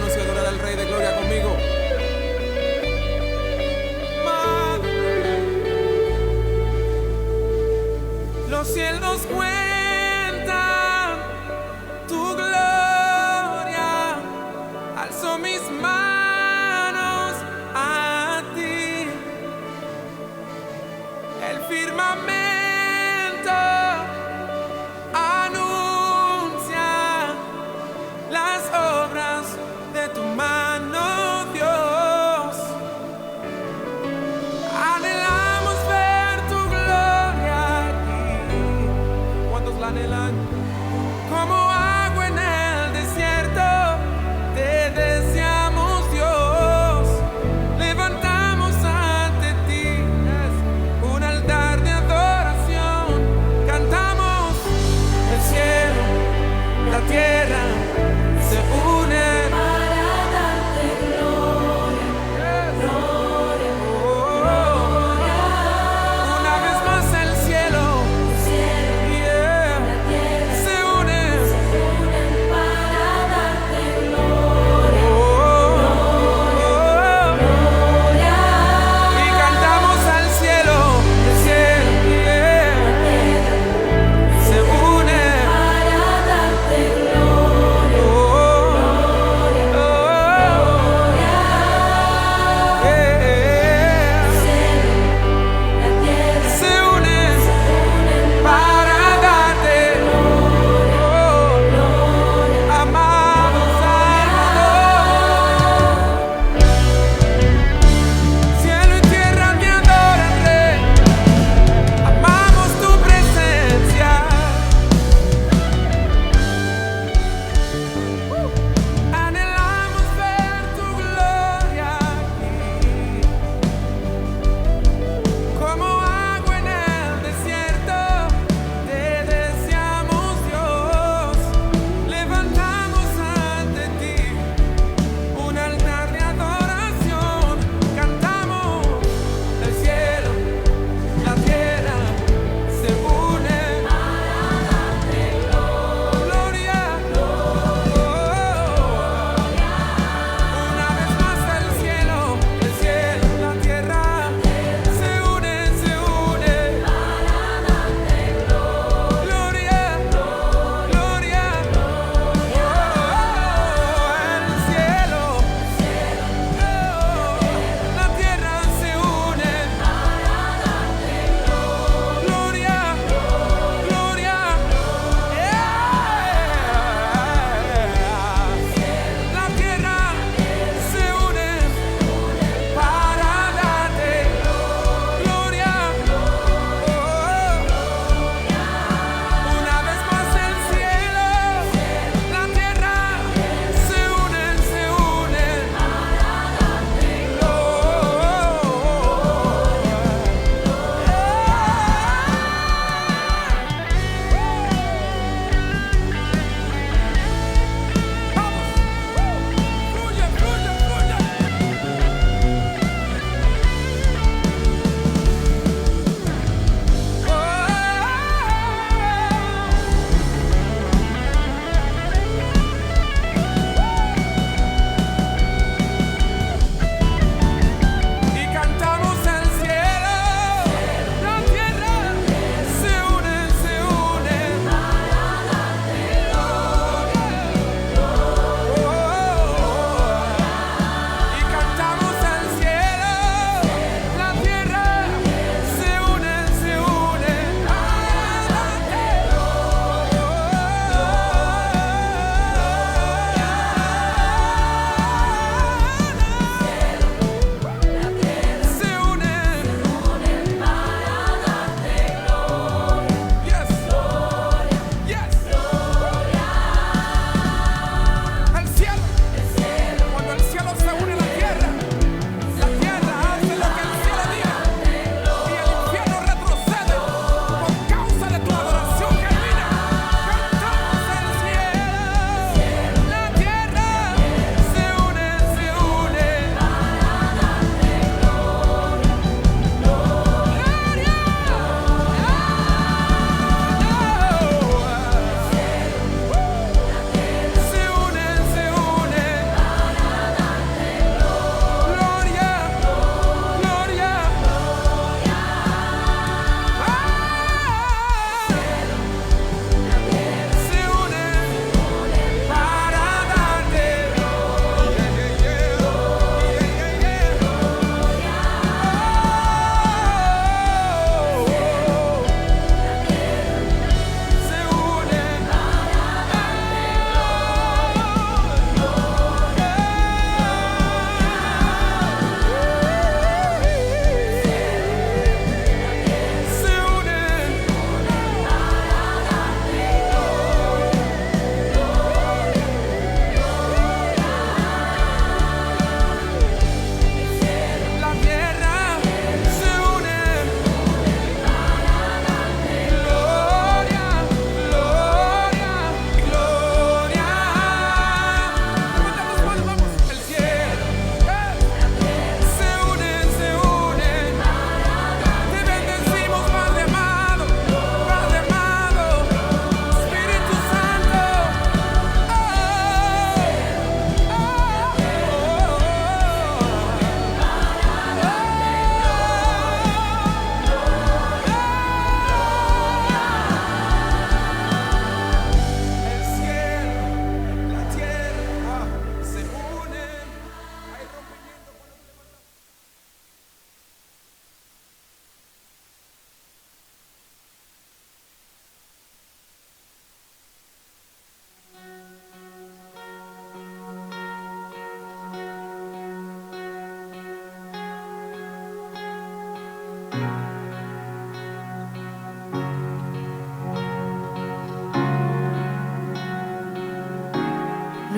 manos y adorar al Rey de Gloria conmigo. Los cielos cuentan tu gloria, alzo mis manos a ti. El firmamento anuncia las obras de tu mano, Dios. Anhelamos ver tu gloria aquí. ¿Cuántos la anhelan? Como agua en el desierto, te deseamos, Dios. Levantamos ante ti un altar de adoración.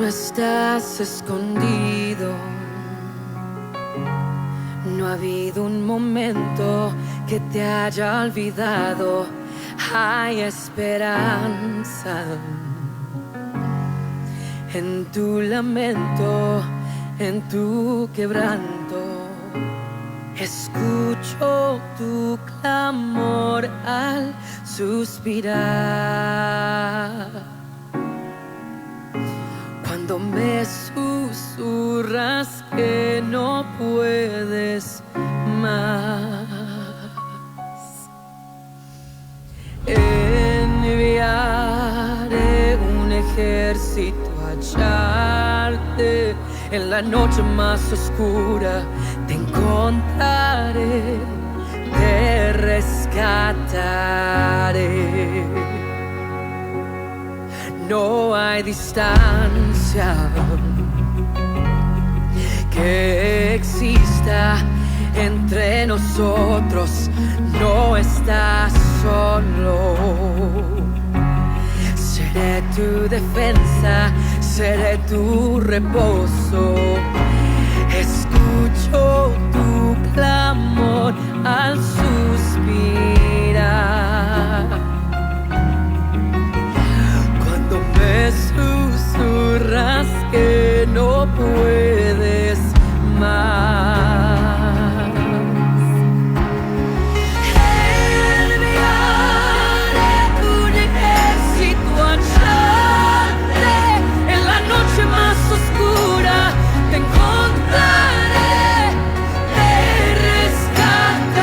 no estás escondido. No ha habido un momento que te haya olvidado. Hay esperanza en tu lamento, en tu quebranto. Escucho tu clamor al suspirar. Cuando me susurras que no puedes más, enviaré un ejército a hallarte. En la noche más oscura te encontraré, te rescataré. No hay distancia que exista entre nosotros, no estás solo. Seré tu defensa, seré tu reposo. Escucho tu clamor al suspirar. Cuando me susurras que no puedes más, enviaré un ejército a hallarte. En la noche más oscura te encontraré, te rescataré.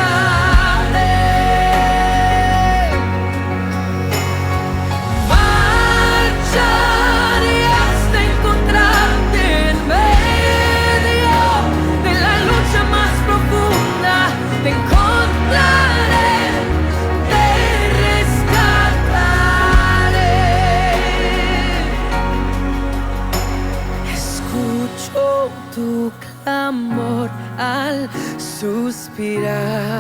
Marcharé hasta encontrarte en medio de la lucha más profunda. Te encontraré, te rescataré. Escucho tu clamor al suspirar.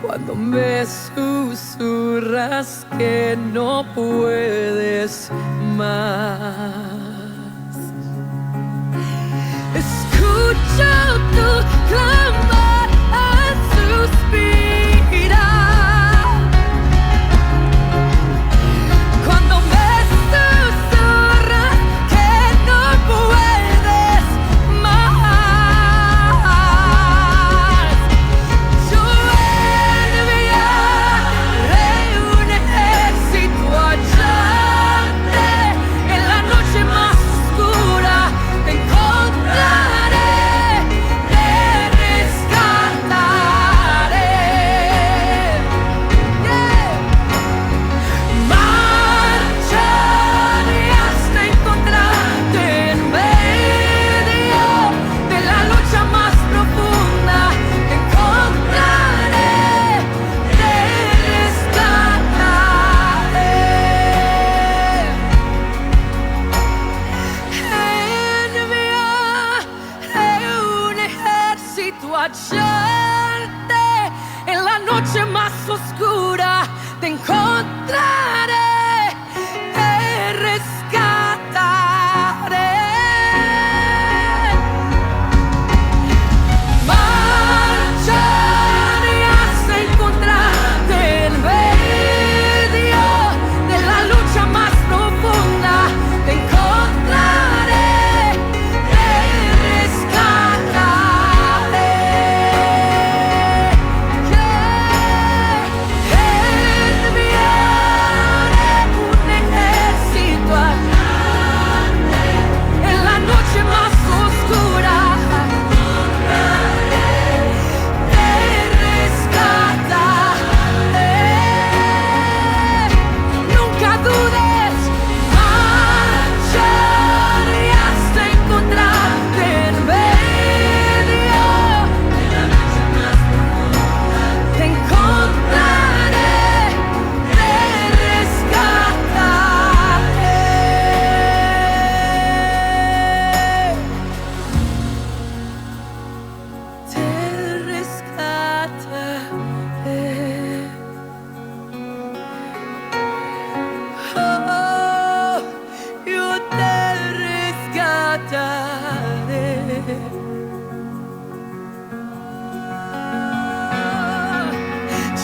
Cuando me susurras que no puedes más, escucho tu clamor al suspirar. Cuando me susurras que no puedes más, yo enviaré un ejército a hallarte. En la noche más oscura te encontraré, te rescataré. Marcharé hasta encontrarte en medio de la lucha más profunda. Te encontraré, te rescataré. Enviaré un ejército a hallarte. En la noche más oscura te encontraré, te rescataré. Marcharé hasta encontrarte en medio de la lucha más profunda. Te encontraré, te rescataré. Enviaré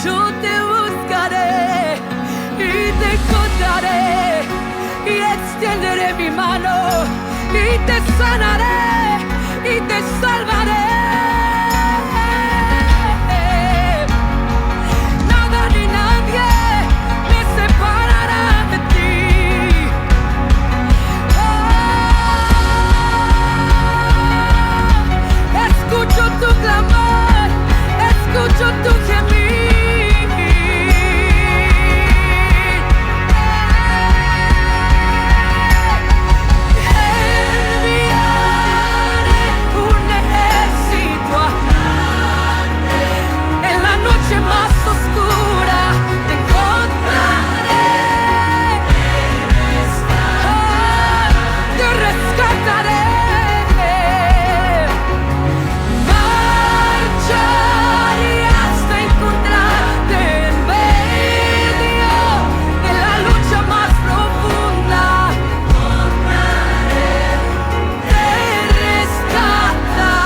yo te buscaré y te encontraré y extenderé mi mano y te sanaré y te salvaré. Nada ni nadie me separará de ti. Escucho tu clamor, escucho tu gemir. Más oscura te encontraré, te rescataré. Marcharé hasta encontrarte en medio de la lucha más profunda. Te rescataré.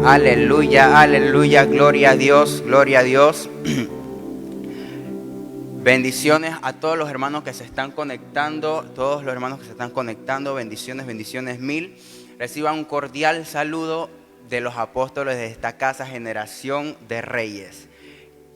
Aleluya, aleluya, gloria a Dios, gloria a Dios. Bendiciones a todos los hermanos que se están conectando, bendiciones, bendiciones mil. Reciban un cordial saludo de los apóstoles de esta casa, Generación de Reyes.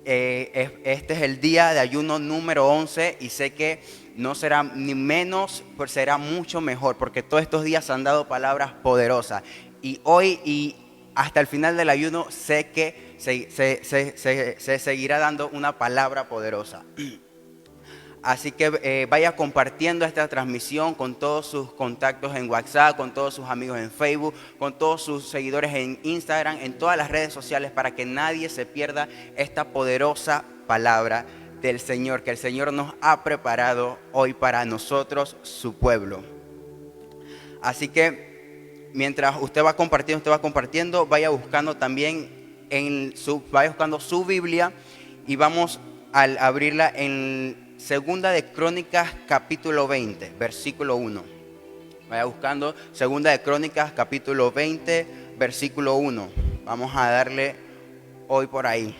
Este es el día de ayuno número 11 y sé que no será ni menos, pues será mucho mejor, porque todos estos días han dado palabras poderosas. Y hoy y hasta el final del ayuno sé que se seguirá dando una palabra poderosa. Así que vaya compartiendo esta transmisión con todos sus contactos en WhatsApp, con todos sus amigos en Facebook, con todos sus seguidores en Instagram, en todas las redes sociales, para que nadie se pierda esta poderosa palabra del Señor, que el Señor nos ha preparado hoy para nosotros, su pueblo. Así que mientras usted va compartiendo, vaya buscando también vaya buscando su Biblia y vamos a abrirla en Segunda de Crónicas capítulo 20, versículo 1. Vaya buscando Segunda de Crónicas capítulo 20, versículo 1. Vamos a darle hoy por ahí.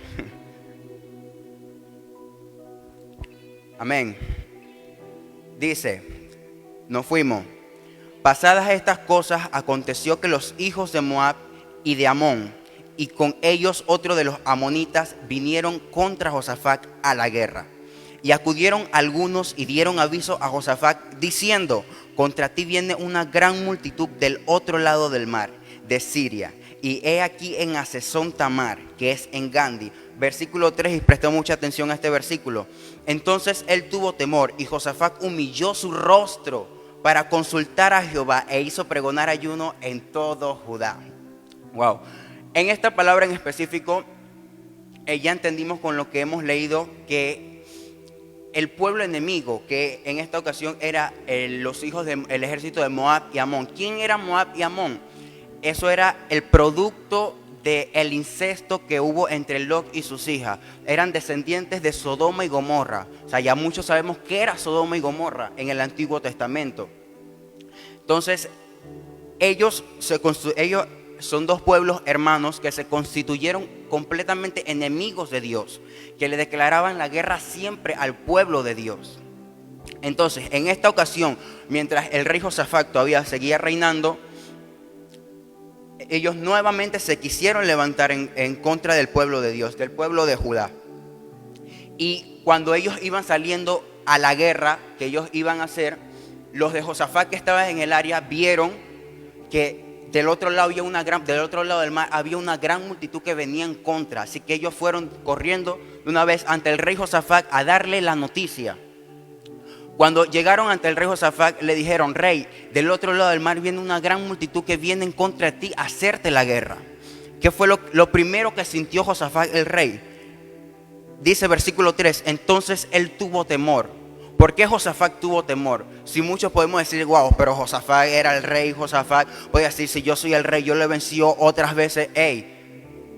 Amén. Dice, nos fuimos. Pasadas estas cosas, aconteció que los hijos de Moab y de Amón, y con ellos otro de los amonitas, vinieron contra Josafat a la guerra. Y acudieron algunos y dieron aviso a Josafat, diciendo, contra ti viene una gran multitud del otro lado del mar, de Siria. Y he aquí en Hasezón Tamar, que es en Gandi. Versículo 3, y prestó mucha atención a este versículo. Entonces él tuvo temor, y Josafat humilló su rostro para consultar a Jehová, e hizo pregonar ayuno en todo Judá. Wow. En esta palabra en específico, ya entendimos con lo que hemos leído que el pueblo enemigo, que en esta ocasión era los hijos del ejército de Moab y Amón. ¿Quién era Moab y Amón? Eso era el producto del incesto que hubo entre Lot y sus hijas. Eran descendientes de Sodoma y Gomorra. O sea, ya muchos sabemos qué era Sodoma y Gomorra en el Antiguo Testamento. Entonces, ellos son dos pueblos hermanos que se constituyeron completamente enemigos de Dios, que le declaraban la guerra siempre al pueblo de Dios. Entonces, en esta ocasión, mientras el rey Josafat todavía seguía reinando, ellos nuevamente se quisieron levantar en contra del pueblo de Dios, del pueblo de Judá. Y cuando ellos iban saliendo a la guerra que ellos iban a hacer, los de Josafat que estaban en el área vieron que del otro lado del otro lado del mar había una gran multitud que venía en contra. Así que ellos fueron corriendo de una vez ante el rey Josafat a darle la noticia. Cuando llegaron ante el rey Josafat, le dijeron: rey, del otro lado del mar viene una gran multitud que viene en contra de ti a hacerte la guerra. ¿Qué fue lo primero que sintió Josafat el rey? Dice versículo 3, entonces él tuvo temor. ¿Por qué Josafat tuvo temor? Si muchos podemos decir, wow, pero Josafat era el rey, Josafat puede decir, si yo soy el rey, yo le venció otras veces.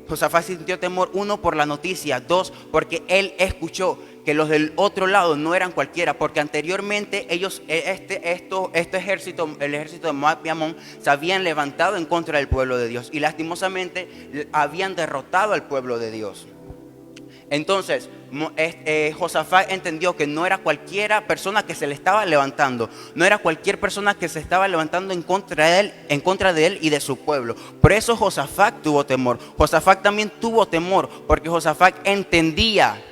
Josafat sintió temor, 1, por la noticia, 2, porque él escuchó que los del otro lado no eran cualquiera, porque anteriormente ellos, este ejército, el ejército de Moab y Amón, se habían levantado en contra del pueblo de Dios y lastimosamente habían derrotado al pueblo de Dios. Entonces Josafat entendió que no era cualquiera persona que se le estaba levantando, no era cualquier persona que se estaba levantando en contra de él y de su pueblo. Por eso Josafat tuvo temor. Josafat también tuvo temor porque Josafat entendía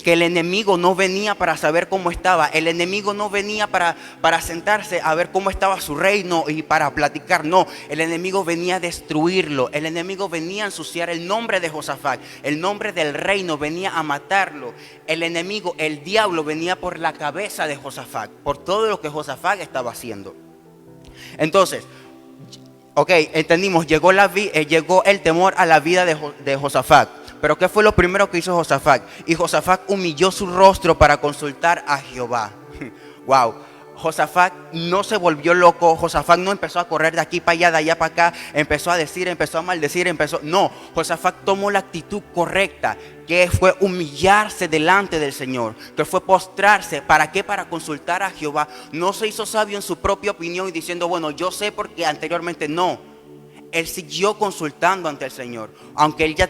que el enemigo no venía para saber cómo estaba. El enemigo no venía para sentarse a ver cómo estaba su reino y para platicar. No, el enemigo venía a destruirlo. El enemigo venía a ensuciar el nombre de Josafat. El nombre del reino venía a matarlo. El enemigo, el diablo, venía por la cabeza de Josafat, por todo lo que Josafat estaba haciendo. Entonces, entendimos, llegó el temor a la vida de Josafat. Pero ¿qué fue lo primero que hizo Josafat? Y Josafat humilló su rostro para consultar a Jehová. Wow. Josafat no se volvió loco. Josafat no empezó a correr de aquí para allá, de allá para acá. Empezó a decir, empezó a maldecir, No, Josafat tomó la actitud correcta, que fue humillarse delante del Señor, que fue postrarse. ¿Para qué? Para consultar a Jehová. No se hizo sabio en su propia opinión y diciendo, bueno, yo sé porque anteriormente no. Él siguió consultando ante el Señor. Aunque él ya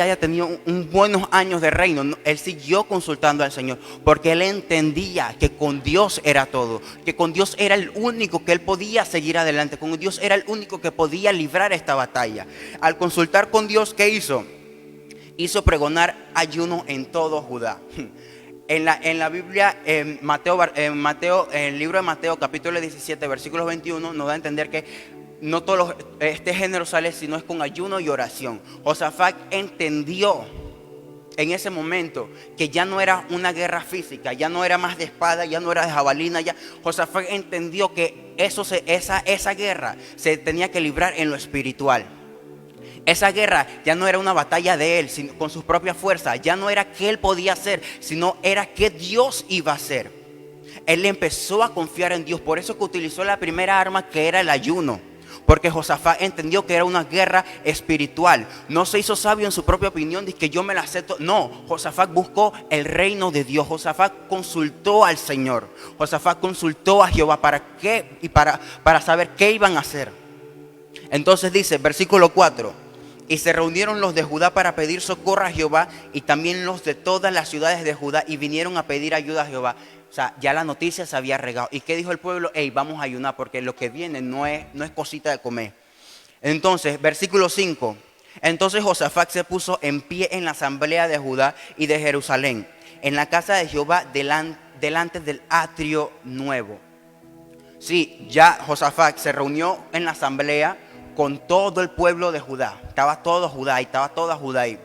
haya tenido buenos años de reino, él siguió consultando al Señor. Porque él entendía que con Dios era todo. Que con Dios era el único que él podía seguir adelante. Con Dios era el único que podía librar esta batalla. Al consultar con Dios, ¿qué hizo? Hizo pregonar ayuno en todo Judá. En la Biblia, en el libro de Mateo, capítulo 17, versículos 21, nos da a entender que no todo este género sale sino es con ayuno y oración. Josafat entendió en ese momento que ya no era una guerra física, ya no era más de espada, ya no era de jabalina. Josafat entendió que esa guerra se tenía que librar en lo espiritual. Esa guerra ya no era una batalla de él sino con sus propias fuerzas, ya no era que él podía hacer, sino era que Dios iba a hacer. Él empezó a confiar en Dios, por eso que utilizó la primera arma, que era el ayuno. Porque Josafat entendió que era una guerra espiritual. No se hizo sabio en su propia opinión, dice que yo me la acepto. No, Josafat buscó el reino de Dios. Josafat consultó al Señor. Josafat consultó a Jehová. ¿Para qué? Y para saber qué iban a hacer. Entonces dice, versículo 4. Y se reunieron los de Judá para pedir socorro a Jehová, y también los de todas las ciudades de Judá, y vinieron a pedir ayuda a Jehová. O sea, ya la noticia se había regado. ¿Y qué dijo el pueblo? Vamos a ayunar porque lo que viene no es cosita de comer. Entonces, versículo 5. Entonces Josafat se puso en pie en la asamblea de Judá y de Jerusalén, en la casa de Jehová, delante del atrio nuevo. Sí, ya Josafat se reunió en la asamblea con todo el pueblo de Judá. Estaba todo Judá y estaba toda Judá ahí.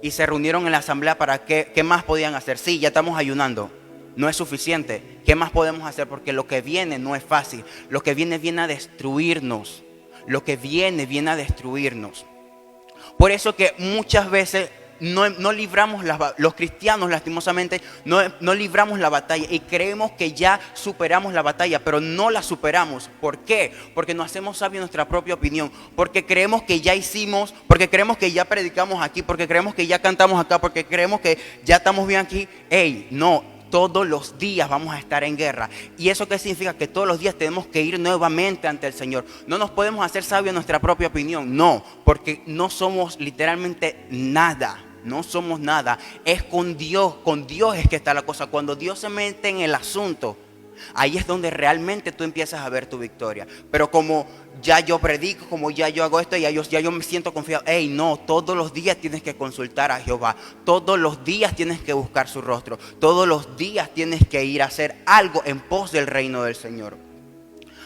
Y se reunieron en la asamblea para ¿qué más podían hacer? Sí, ya estamos ayunando. No es suficiente. ¿Qué más podemos hacer? Porque lo que viene no es fácil. Lo que viene a destruirnos. Lo que viene a destruirnos. Por eso que muchas veces no libramos, los cristianos lastimosamente, no libramos la batalla y creemos que ya superamos la batalla, pero no la superamos. ¿Por qué? Porque nos hacemos sabios en nuestra propia opinión, porque creemos que ya hicimos, porque creemos que ya predicamos aquí, porque creemos que ya cantamos acá, porque creemos que ya estamos bien aquí. No. Todos los días vamos a estar en guerra. ¿Y eso qué significa? Que todos los días tenemos que ir nuevamente ante el Señor. No nos podemos hacer sabios en nuestra propia opinión. No, porque no somos literalmente nada. No somos nada. Es con Dios es que está la cosa. Cuando Dios se mete en el asunto, ahí es donde realmente tú empiezas a ver tu victoria. Pero como ya yo predico, como ya yo hago esto, ya yo me siento confiado. No, todos los días tienes que consultar a Jehová. Todos los días tienes que buscar su rostro. Todos los días tienes que ir a hacer algo en pos del reino del Señor.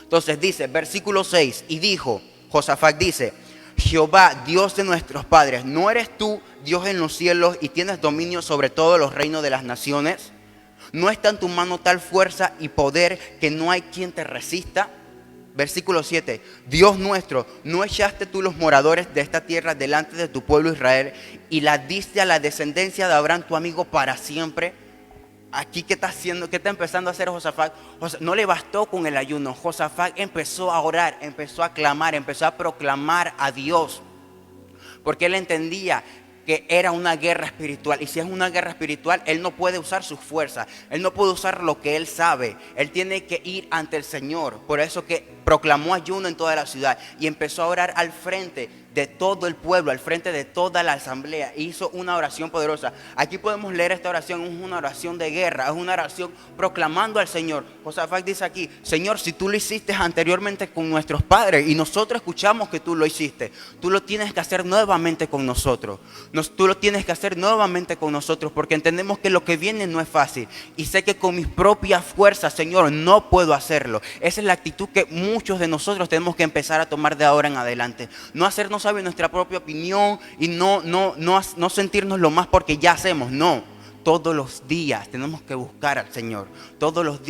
Entonces dice, versículo 6, y dijo, Josafat dice: Jehová, Dios de nuestros padres, ¿no eres tú Dios en los cielos y tienes dominio sobre todos los reinos de las naciones? ¿No está en tu mano tal fuerza y poder que no hay quien te resista? Versículo 7. Dios nuestro, ¿no echaste tú los moradores de esta tierra delante de tu pueblo Israel y la diste a la descendencia de Abraham tu amigo para siempre? Aquí, ¿qué está haciendo? ¿Qué está empezando a hacer Josafat? No le bastó con el ayuno. Josafat empezó a orar, empezó a clamar, empezó a proclamar a Dios. Porque él entendía que era una guerra espiritual. Y si es una guerra espiritual, él no puede usar sus fuerzas. Él no puede usar lo que él sabe. Él tiene que ir ante el Señor. Por eso que proclamó ayuno en toda la ciudad. Y empezó a orar al frente de todo el pueblo, al frente de toda la asamblea. Hizo una oración poderosa. Aquí podemos leer esta oración. Es una oración de guerra. Es una oración proclamando al Señor. Josafat dice aquí: Señor, si tú lo hiciste anteriormente con nuestros padres y nosotros escuchamos que tú lo hiciste, tú lo tienes que hacer nuevamente con nosotros. Tú lo tienes que hacer nuevamente con nosotros, porque entendemos que lo que viene no es fácil. Y sé que con mis propias fuerzas, Señor, no puedo hacerlo. Esa es la actitud que muchos de nosotros tenemos que empezar a tomar de ahora en adelante. No hacernos saber nuestra propia opinión y no sentirnos lo más porque ya hacemos. No, todos los días tenemos que buscar al Señor. Todos los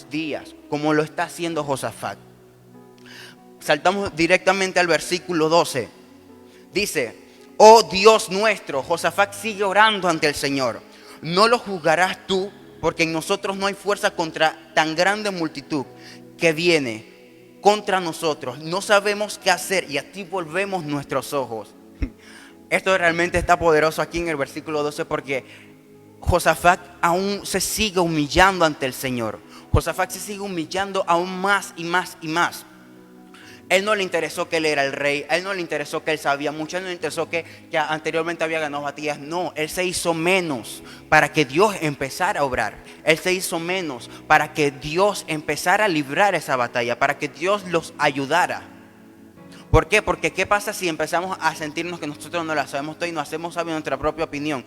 días, como lo está haciendo Josafat. Saltamos directamente al versículo 12. Dice: oh Dios nuestro, Josafat sigue orando ante el Señor. No lo juzgarás tú, porque en nosotros no hay fuerza contra tan grande multitud que viene contra nosotros. No sabemos qué hacer y a ti volvemos nuestros ojos. Esto realmente está poderoso aquí en el versículo 12, porque Josafat aún se sigue humillando ante el Señor. Josafat se sigue humillando aún más y más y más. Él no le interesó que él era el rey. Él no le interesó que él sabía mucho. Él no le interesó que anteriormente había ganado batallas. No, él se hizo menos para que Dios empezara a obrar. Él se hizo menos para que Dios empezara a librar esa batalla, para que Dios los ayudara. ¿Por qué? Porque ¿qué pasa si empezamos a sentirnos que nosotros no la sabemos todo y nos hacemos sabios nuestra propia opinión?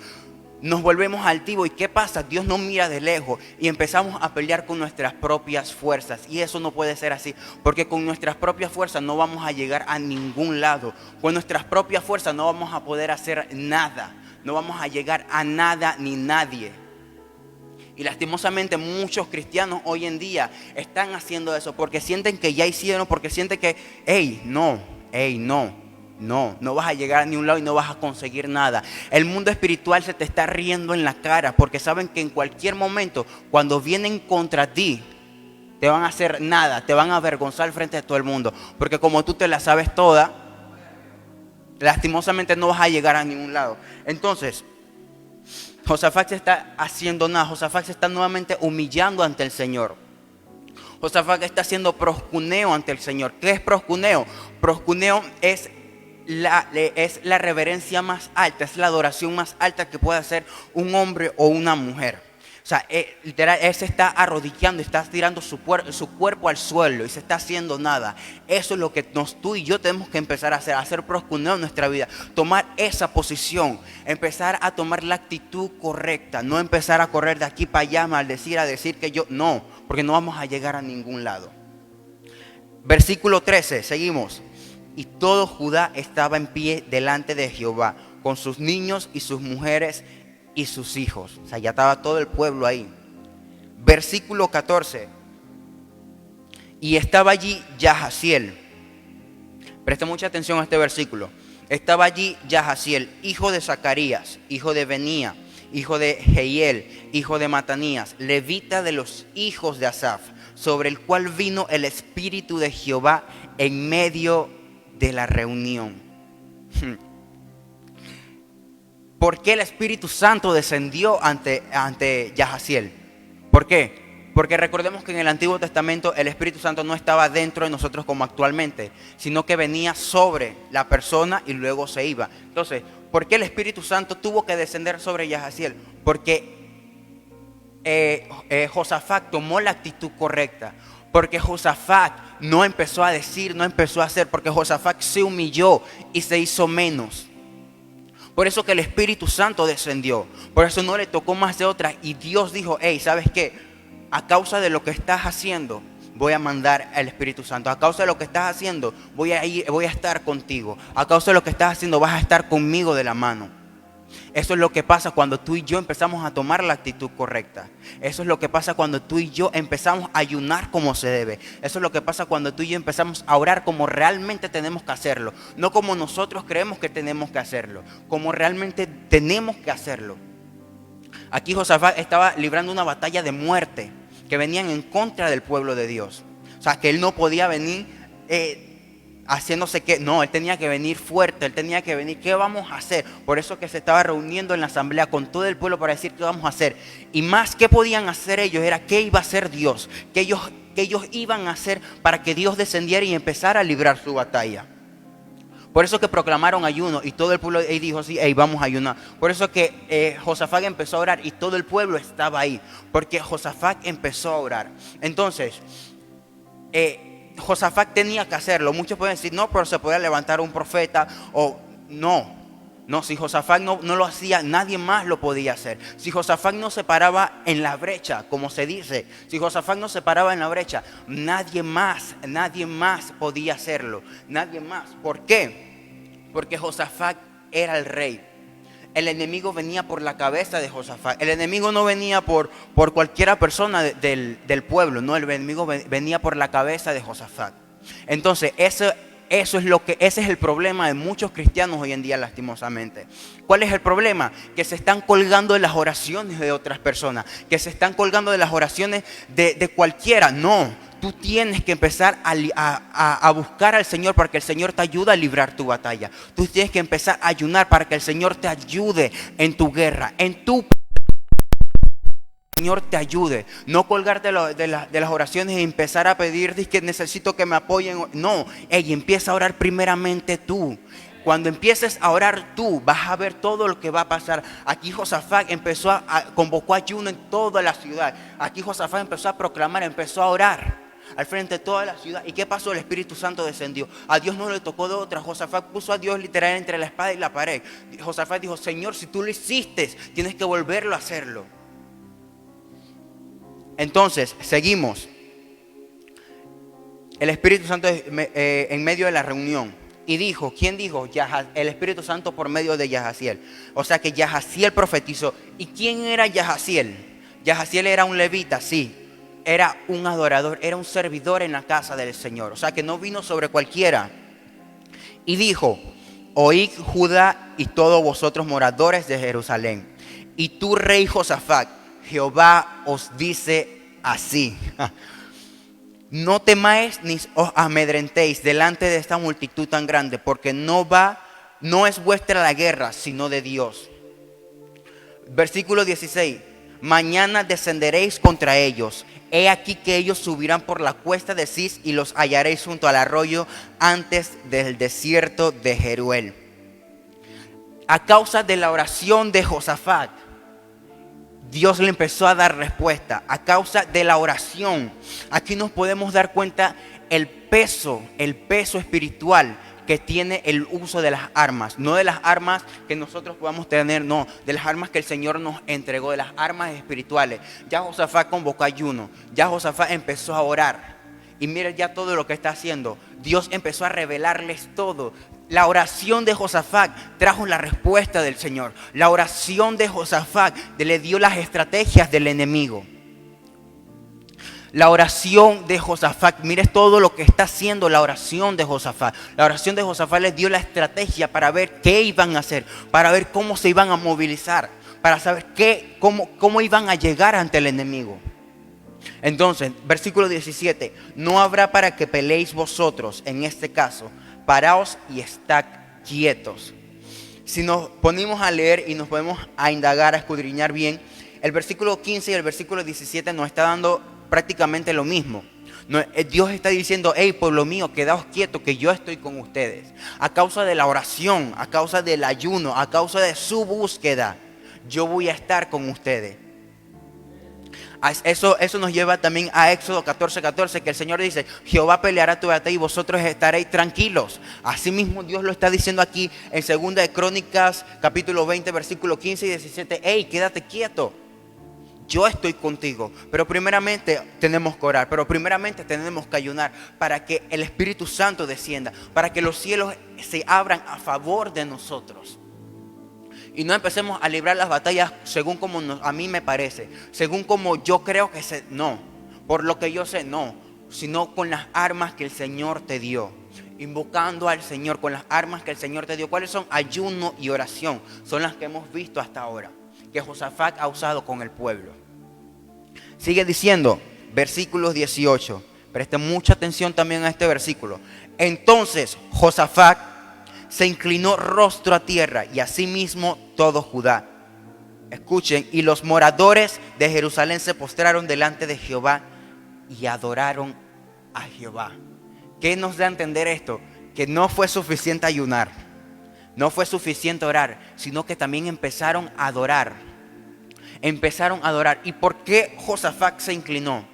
Nos volvemos altivos. ¿Y qué pasa? Dios nos mira de lejos y empezamos a pelear con nuestras propias fuerzas. Y eso no puede ser así, porque con nuestras propias fuerzas no vamos a llegar a ningún lado. Con nuestras propias fuerzas no vamos a poder hacer nada. No vamos a llegar a nada ni nadie. Y lastimosamente muchos cristianos hoy en día están haciendo eso porque sienten que ya hicieron, porque sienten que, no vas a llegar a ningún lado y no vas a conseguir nada. El mundo espiritual se te está riendo en la cara porque saben que en cualquier momento, cuando vienen contra ti, te van a hacer nada, te van a avergonzar frente a todo el mundo. Porque como tú te la sabes toda, lastimosamente no vas a llegar a ningún lado. Entonces, Josafat se está haciendo nada. Josafat se está nuevamente humillando ante el Señor. Josafat está haciendo proscuneo ante el Señor. ¿Qué es proscuneo? Proscuneo es la reverencia más alta, es la adoración más alta que puede hacer un hombre o una mujer. O sea, literal, él se está arrodillando, está tirando su cuerpo al suelo y se está haciendo nada. Eso es lo que tú y yo tenemos que empezar a hacer proscuneo en nuestra vida. Tomar esa posición, empezar a tomar la actitud correcta, no empezar a correr de aquí para allá, maldecir, a decir que yo, no, porque no vamos a llegar a ningún lado. Versículo 13, seguimos. Y todo Judá estaba en pie delante de Jehová, con sus niños y sus mujeres y sus hijos. O sea, ya estaba todo el pueblo ahí. Versículo 14. Y estaba allí Yahaziel. Presta mucha atención a este versículo. Estaba allí Yahaziel, hijo de Zacarías, hijo de Benía, hijo de Jehiel, hijo de Matanías, levita de los hijos de Asaf, sobre el cual vino el Espíritu de Jehová en medio de la reunión. ¿Por qué el Espíritu Santo descendió ante Yahaziel? ¿Por qué? Porque recordemos que en el Antiguo Testamento el Espíritu Santo no estaba dentro de nosotros como actualmente, sino que venía sobre la persona y luego se iba. Entonces, ¿por qué el Espíritu Santo tuvo que descender sobre Yahaziel? Porque Josafat tomó la actitud correcta. Porque Josafat no empezó a decir, no empezó a hacer, porque Josafat se humilló y se hizo menos. Por eso que el Espíritu Santo descendió. Por eso no le tocó más de otra. Y Dios dijo, hey, ¿sabes qué? A causa de lo que estás haciendo, voy a mandar al Espíritu Santo. A causa de lo que estás haciendo, voy a estar contigo. A causa de lo que estás haciendo, vas a estar conmigo de la mano. Eso es lo que pasa cuando tú y yo empezamos a tomar la actitud correcta. Eso es lo que pasa cuando tú y yo empezamos a ayunar como se debe. Eso es lo que pasa cuando tú y yo empezamos a orar como realmente tenemos que hacerlo. No como nosotros creemos que tenemos que hacerlo, como realmente tenemos que hacerlo. Aquí Josafat estaba librando una batalla de muerte que venían en contra del pueblo de Dios. O sea, que él no podía venir haciéndose que, no, él tenía que venir fuerte, él tenía que venir, ¿qué vamos a hacer? Por eso que se estaba reuniendo en la asamblea con todo el pueblo para decir qué vamos a hacer. Y más, ¿qué podían hacer ellos? Era qué iba a hacer Dios, que ellos iban a hacer para que Dios descendiera y empezara a librar su batalla. Por eso que proclamaron ayuno y todo el pueblo ahí dijo, sí, vamos a ayunar. Por eso que Josafat empezó a orar y todo el pueblo estaba ahí, porque Josafat empezó a orar. Entonces, Josafat tenía que hacerlo. Muchos pueden decir, no, pero se podía levantar un profeta o no. No, si Josafat no lo hacía, nadie más lo podía hacer. Si Josafat no se paraba en la brecha, como se dice, si Josafat no se paraba en la brecha, nadie más podía hacerlo. Nadie más. ¿Por qué? Porque Josafat era el rey. El enemigo venía por la cabeza de Josafat. El enemigo no venía por cualquiera persona del pueblo, no, el enemigo venía por la cabeza de Josafat. Entonces, ese es el problema de muchos cristianos hoy en día, lastimosamente. ¿Cuál es el problema? Que se están colgando de las oraciones de otras personas, que se están colgando de las oraciones de cualquiera. No, tú tienes que empezar a buscar al Señor para que el Señor te ayude a librar tu batalla. Tú tienes que empezar a ayunar para que el Señor te ayude en tu guerra, en tu Señor te ayude. No colgarte de las oraciones y empezar a pedir que necesito que me apoyen. No, empieza a orar primeramente tú. Cuando empieces a orar tú, vas a ver todo lo que va a pasar. Aquí Josafat convocó ayuno en toda la ciudad. Aquí Josafat empezó a proclamar, empezó a orar al frente de toda la ciudad. ¿Y qué pasó? El Espíritu Santo descendió. A Dios no le tocó de otra. Josafat puso a Dios literal entre la espada y la pared. Josafat dijo, Señor, si tú lo hiciste, tienes que volverlo a hacerlo. Entonces, seguimos. El Espíritu Santo en medio de la reunión. Y dijo, ¿quién dijo? El Espíritu Santo por medio de Yahaziel. O sea que Yahaziel profetizó. ¿Y quién era Yahaziel? Yahaziel era un levita, sí. Era un adorador, era un servidor en la casa del Señor. O sea que no vino sobre cualquiera. Y dijo, oíd Judá y todos vosotros moradores de Jerusalén. Y tú, rey Josafat, Jehová os dice así. No temáis ni os amedrentéis delante de esta multitud tan grande, porque no es vuestra la guerra, sino de Dios. Versículo 16. Mañana descenderéis contra ellos. He aquí que ellos subirán por la cuesta de Cis y los hallaréis junto al arroyo antes del desierto de Jeruel. A causa de la oración de Josafat, Dios le empezó a dar respuesta. A causa de la oración, aquí nos podemos dar cuenta el peso espiritual que tiene el uso de las armas. No de las armas que nosotros podamos tener, no, de las armas que el Señor nos entregó, de las armas espirituales. Ya Josafat convocó ayuno, ya Josafat empezó a orar. Y miren ya todo lo que está haciendo. Dios empezó a revelarles todo. La oración de Josafat trajo la respuesta del Señor. La oración de Josafat le dio las estrategias del enemigo. La oración de Josafat, mire todo lo que está haciendo la oración de Josafat. La oración de Josafat les dio la estrategia para ver qué iban a hacer, para ver cómo se iban a movilizar, para saber cómo iban a llegar ante el enemigo. Entonces, versículo 17, no habrá para que peleéis vosotros en este caso, paraos y estad quietos. Si nos ponemos a leer y nos podemos a indagar, a escudriñar bien, el versículo 15 y el versículo 17 nos está dando prácticamente lo mismo. Dios está diciendo, hey pueblo mío, quedaos quietos que yo estoy con ustedes. A causa de la oración, a causa del ayuno, a causa de su búsqueda, yo voy a estar con ustedes. Eso nos lleva también a Éxodo 14:14, que el Señor dice, Jehová peleará tu batalla y vosotros estaréis tranquilos. Asimismo Dios lo está diciendo aquí en 2 de Crónicas capítulo 20 versículo 15 y 17. Hey, quédate quieto. yo estoy contigo, pero primeramente tenemos que orar, pero primeramente tenemos que ayunar para que el Espíritu Santo descienda, para que los cielos se abran a favor de nosotros. Y no empecemos a librar las batallas según como a mí me parece, según como yo creo que no, por lo que yo sé, no, sino con las armas que el Señor te dio. Invocando al Señor con las armas que el Señor te dio. ¿Cuáles son? Ayuno y oración. Son las que hemos visto hasta ahora, que Josafat ha usado con el pueblo. Sigue diciendo, versículos 18. Presten mucha atención también a este versículo. Entonces Josafat se inclinó rostro a tierra, y asimismo todo Judá. Escuchen, y los moradores de Jerusalén se postraron delante de Jehová y adoraron a Jehová. ¿Qué nos da a entender esto? Que no fue suficiente ayunar, no fue suficiente orar, sino que también empezaron a adorar. Empezaron a adorar. ¿Y por qué Josafat se inclinó?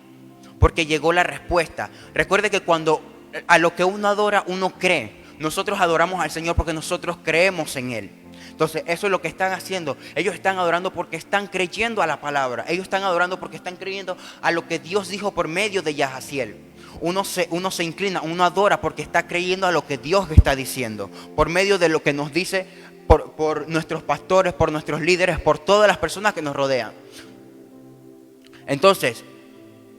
Porque llegó la respuesta. Recuerde que cuando a lo que uno adora, uno cree. Nosotros adoramos al Señor porque nosotros creemos en Él. Entonces eso es lo que están haciendo. Ellos están adorando porque están creyendo a la palabra. Ellos están adorando porque están creyendo a lo que Dios dijo por medio de Yahaziel. Uno se inclina, uno adora porque está creyendo a lo que Dios está diciendo. Por medio de lo que nos dice por nuestros pastores, por nuestros líderes, por todas las personas que nos rodean. Entonces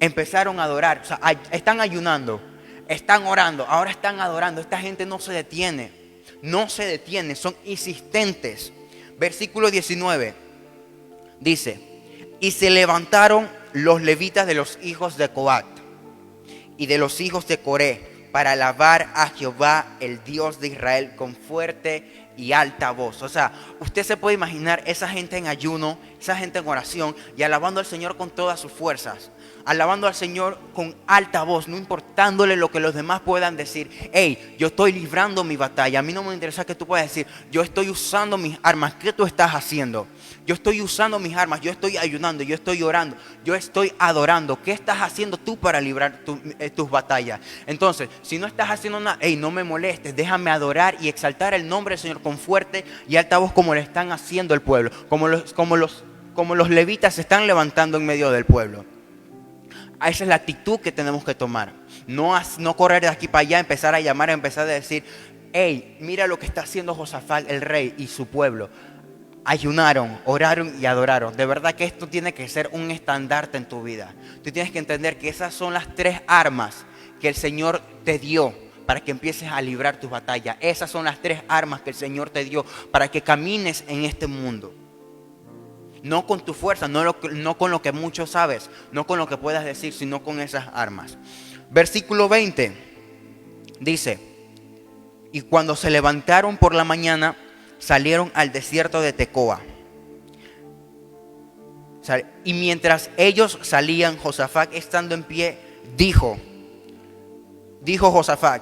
empezaron a adorar. O sea, están ayunando, están orando, ahora están adorando. Esta gente no se detiene. No se detiene, son insistentes. Versículo 19 dice: y se levantaron los levitas de los hijos de Coat y de los hijos de Coré para alabar a Jehová, el Dios de Israel, con fuerte y alta voz. O sea, usted se puede imaginar esa gente en ayuno, esa gente en oración y alabando al Señor con todas sus fuerzas. Alabando al Señor con alta voz, no importándole lo que los demás puedan decir. Hey, yo estoy librando mi batalla. A mí no me interesa que tú puedas decir, yo estoy usando mis armas. ¿Qué tú estás haciendo? Yo estoy usando mis armas, yo estoy ayunando, yo estoy orando, yo estoy adorando. ¿Qué estás haciendo tú para librar tus batallas? Entonces, si no estás haciendo nada, hey, no me molestes, déjame adorar y exaltar el nombre del Señor con fuerte y alta voz, como le están haciendo el pueblo, como los levitas se están levantando en medio del pueblo. Esa es la actitud que tenemos que tomar. No correr de aquí para allá, empezar a llamar, empezar a decir, hey, mira lo que está haciendo Josafat, el rey y su pueblo. Ayunaron, oraron y adoraron. De verdad que esto tiene que ser un estandarte en tu vida. Tú tienes que entender que esas son las 3 armas que el Señor te dio para que empieces a librar tus batallas. Esas son las 3 armas que el Señor te dio para que camines en este mundo. No con tu fuerza, no con lo que mucho sabes, no con lo que puedas decir, sino con esas armas. Versículo 20 dice: y cuando se levantaron por la mañana, salieron al desierto de Tecoa. Y mientras ellos salían, Josafat, estando en pie, dijo Josafat: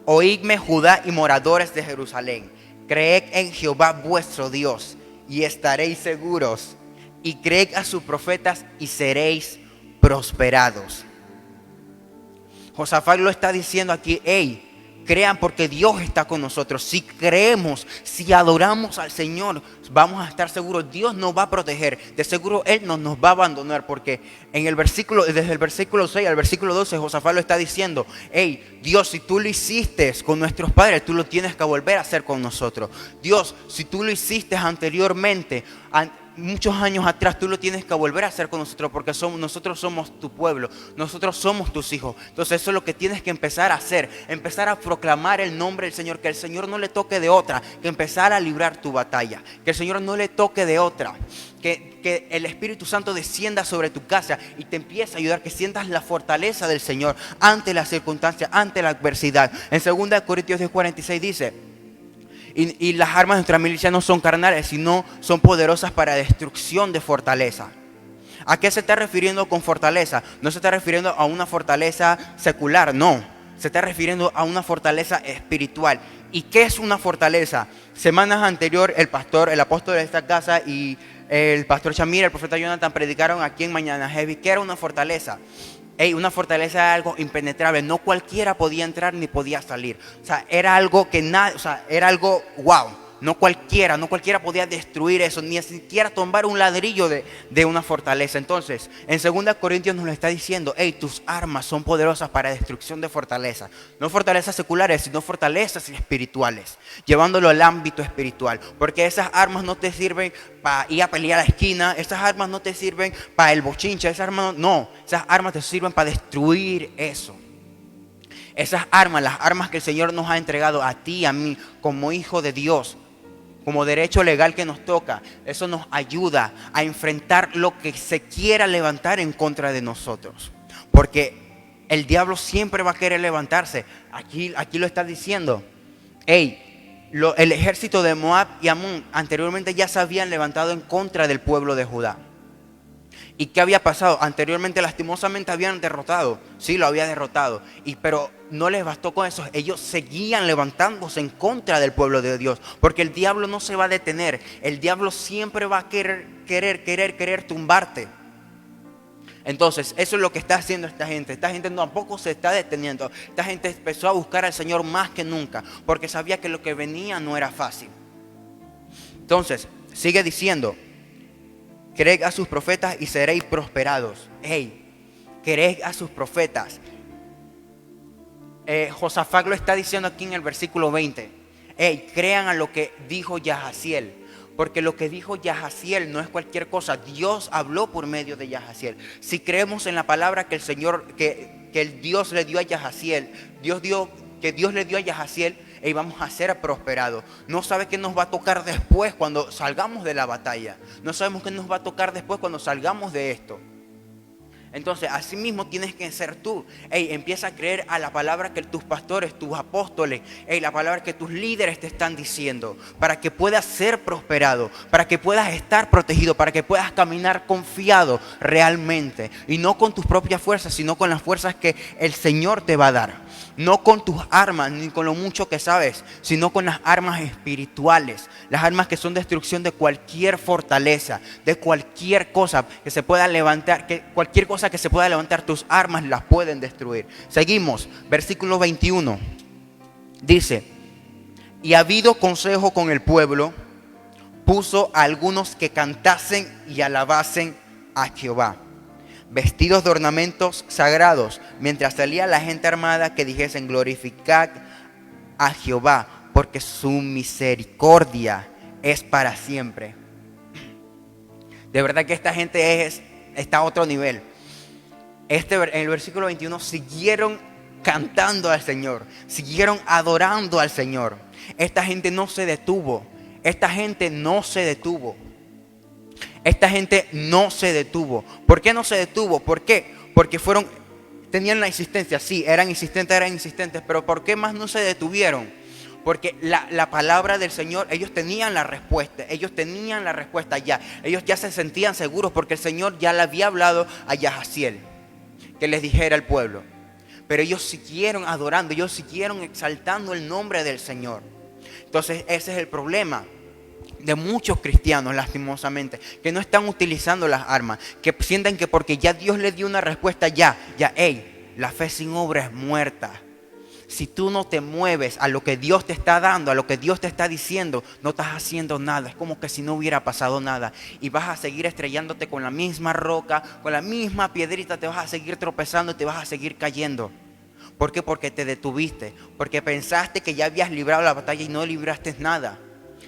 oídme, Judá y moradores de Jerusalén, creed en Jehová vuestro Dios y estaréis seguros, y creed a sus profetas y seréis prosperados. Josafat lo está diciendo aquí, hey, crean porque Dios está con nosotros. Si creemos, si adoramos al Señor, vamos a estar seguros. Dios nos va a proteger. De seguro Él no nos va a abandonar, porque desde el versículo 6 al versículo 12, Josafat lo está diciendo, hey, Dios, si tú lo hiciste con nuestros padres, tú lo tienes que volver a hacer con nosotros. Dios, si tú lo hiciste anteriormente, muchos años atrás, tú lo tienes que volver a hacer con nosotros, porque nosotros somos tu pueblo, nosotros somos tus hijos. Entonces eso es lo que tienes que empezar a hacer, empezar a proclamar el nombre del Señor, que el Señor no le toque de otra, que empezar a librar tu batalla, que el Señor no le toque de otra, que el Espíritu Santo descienda sobre tu casa y te empiece a ayudar, que sientas la fortaleza del Señor ante las circunstancias, ante la adversidad. En 2 Corintios 10:46 dice: y las armas de nuestra milicia no son carnales, sino son poderosas para destrucción de fortaleza. ¿A qué se está refiriendo con fortaleza? No se está refiriendo a una fortaleza secular, no. Se está refiriendo a una fortaleza espiritual. ¿Y qué es una fortaleza? Semanas anterior, el apóstol de esta casa y el pastor Shamir, el profeta Jonathan, predicaron aquí en Mañana Heavy que era una fortaleza. Una fortaleza era algo impenetrable, no cualquiera podía entrar ni podía salir. O sea, era algo que era algo wow. No cualquiera podía destruir eso, ni siquiera tomar un ladrillo de una fortaleza. Entonces, en 2 Corintios nos lo está diciendo: hey, tus armas son poderosas para destrucción de fortalezas. No fortalezas seculares, sino fortalezas espirituales, llevándolo al ámbito espiritual. Porque esas armas no te sirven para ir a pelear a la esquina, esas armas no te sirven para el bochinche, esas armas te sirven para destruir eso. Esas armas, las armas que el Señor nos ha entregado a ti y a mí como hijo de Dios, como derecho legal que nos toca, eso nos ayuda a enfrentar lo que se quiera levantar en contra de nosotros. Porque el diablo siempre va a querer levantarse. Aquí lo está diciendo. El ejército de Moab y Amón anteriormente ya se habían levantado en contra del pueblo de Judá. ¿Y qué había pasado? Anteriormente, lastimosamente, habían derrotado. Sí, lo había derrotado. Pero no les bastó con eso. Ellos seguían levantándose en contra del pueblo de Dios. Porque el diablo no se va a detener. El diablo siempre va a querer tumbarte. Entonces, eso es lo que está haciendo esta gente. Esta gente tampoco se está deteniendo. Esta gente empezó a buscar al Señor más que nunca. Porque sabía que lo que venía no era fácil. Entonces, sigue diciendo: creed a sus profetas y seréis prosperados. Creed a sus profetas. Josafat lo está diciendo aquí en el versículo 20. Crean a lo que dijo Yahaziel. Porque lo que dijo Yahaziel no es cualquier cosa. Dios habló por medio de Yahaziel. Si creemos en la palabra que el Señor, que el Dios le dio a Yahaziel, Dios le dio a Yahaziel, y vamos a ser prosperados. No sabes qué nos va a tocar después cuando salgamos de la batalla. No sabemos qué nos va a tocar después cuando salgamos de esto. Entonces, así mismo tienes que ser tú. Empieza a creer a la palabra que tus pastores, tus apóstoles, la palabra que tus líderes te están diciendo, para que puedas ser prosperado, para que puedas estar protegido, para que puedas caminar confiado realmente. Y no con tus propias fuerzas, sino con las fuerzas que el Señor te va a dar. No con tus armas, ni con lo mucho que sabes, sino con las armas espirituales. Las armas que son destrucción de cualquier fortaleza, de cualquier cosa que se pueda levantar, cualquier cosa que se pueda levantar, tus armas las pueden destruir. Seguimos, versículo 21. Dice: y habido consejo con el pueblo, puso a algunos que cantasen y alabasen a Jehová, vestidos de ornamentos sagrados, mientras salía la gente armada, que dijesen: glorificad a Jehová, porque su misericordia es para siempre. De verdad que esta gente está a otro nivel. En el versículo 21 siguieron cantando al Señor, siguieron adorando al Señor. Esta gente no se detuvo. Esta gente no se detuvo. ¿Por qué no se detuvo? ¿Por qué? Porque tenían la insistencia. Sí, eran insistentes. Pero ¿por qué más no se detuvieron? Porque la palabra del Señor, ellos tenían la respuesta. Ya. Ellos ya se sentían seguros porque el Señor ya le había hablado a Yahaziel que les dijera al pueblo. Pero ellos siguieron adorando, ellos siguieron exaltando el nombre del Señor. Entonces ese es el problema de muchos cristianos, lastimosamente, que no están utilizando las armas, que sienten que porque ya Dios les dio una respuesta, la fe sin obra es muerta. Si tú no te mueves a lo que Dios te está dando, a lo que Dios te está diciendo, no estás haciendo nada. Es como que si no hubiera pasado nada. Y vas a seguir estrellándote con la misma roca, con la misma piedrita, te vas a seguir tropezando y te vas a seguir cayendo. ¿Por qué? Porque te detuviste. Porque pensaste que ya habías librado la batalla y no libraste nada.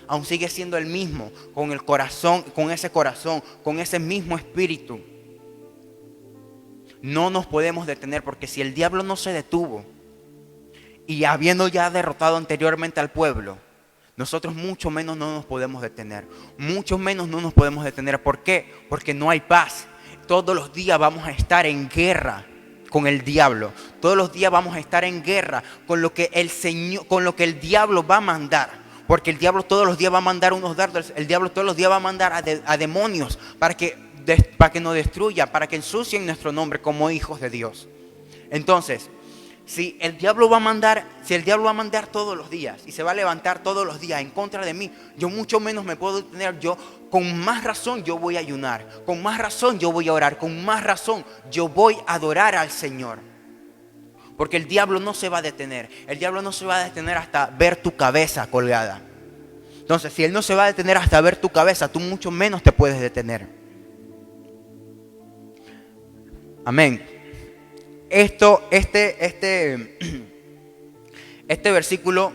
Aún sigues siendo el mismo, con el corazón, con ese mismo espíritu. No nos podemos detener, porque si el diablo no se detuvo, y habiendo ya derrotado anteriormente al pueblo, nosotros mucho menos no nos podemos detener. ¿Por qué? Porque no hay paz. Todos los días vamos a estar en guerra con el diablo. Todos los días vamos a estar en guerra con lo que el diablo va a mandar. Porque el diablo todos los días va a mandar unos dardos. El diablo todos los días va a mandar a demonios para que nos destruya, para que ensucien nuestro nombre como hijos de Dios. Entonces, si el diablo va a mandar todos los días y se va a levantar todos los días en contra de mí, yo mucho menos me puedo detener. Yo con más razón yo voy a ayunar, con más razón yo voy a orar, con más razón yo voy a adorar al Señor. Porque el diablo no se va a detener. El diablo no se va a detener hasta ver tu cabeza colgada. Entonces, si Él no se va a detener hasta ver tu cabeza, tú mucho menos te puedes detener. Amén. Este versículo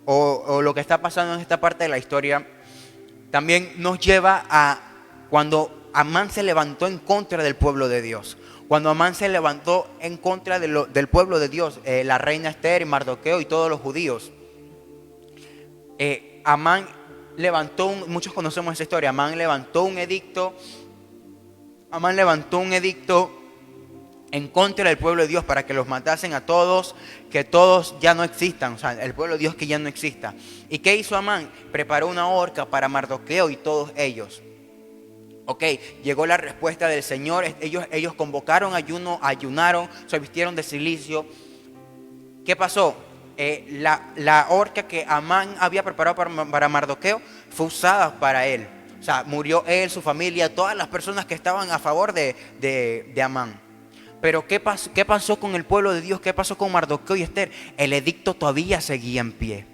o lo que está pasando en esta parte de la historia también nos lleva a cuando Amán se levantó en contra del pueblo de Dios. Cuando Amán se levantó en contra del pueblo de Dios, la reina Esther y Mardoqueo y todos los judíos. Amán levantó, muchos conocemos esa historia, Amán levantó un edicto en contra del pueblo de Dios para que los matasen a todos, que todos ya no existan, o sea, el pueblo de Dios que ya no exista. ¿Y qué hizo Amán? Preparó una horca para Mardoqueo y todos ellos. Ok, llegó la respuesta del Señor. Ellos convocaron ayuno, ayunaron, se vistieron de cilicio. ¿Qué pasó? La horca que Amán había preparado para Mardoqueo fue usada para él. O sea, murió él, su familia, todas las personas que estaban a favor de Amán. Pero ¿qué pasó con el pueblo de Dios? ¿Qué pasó con Mardoqueo y Esther? El edicto todavía seguía en pie.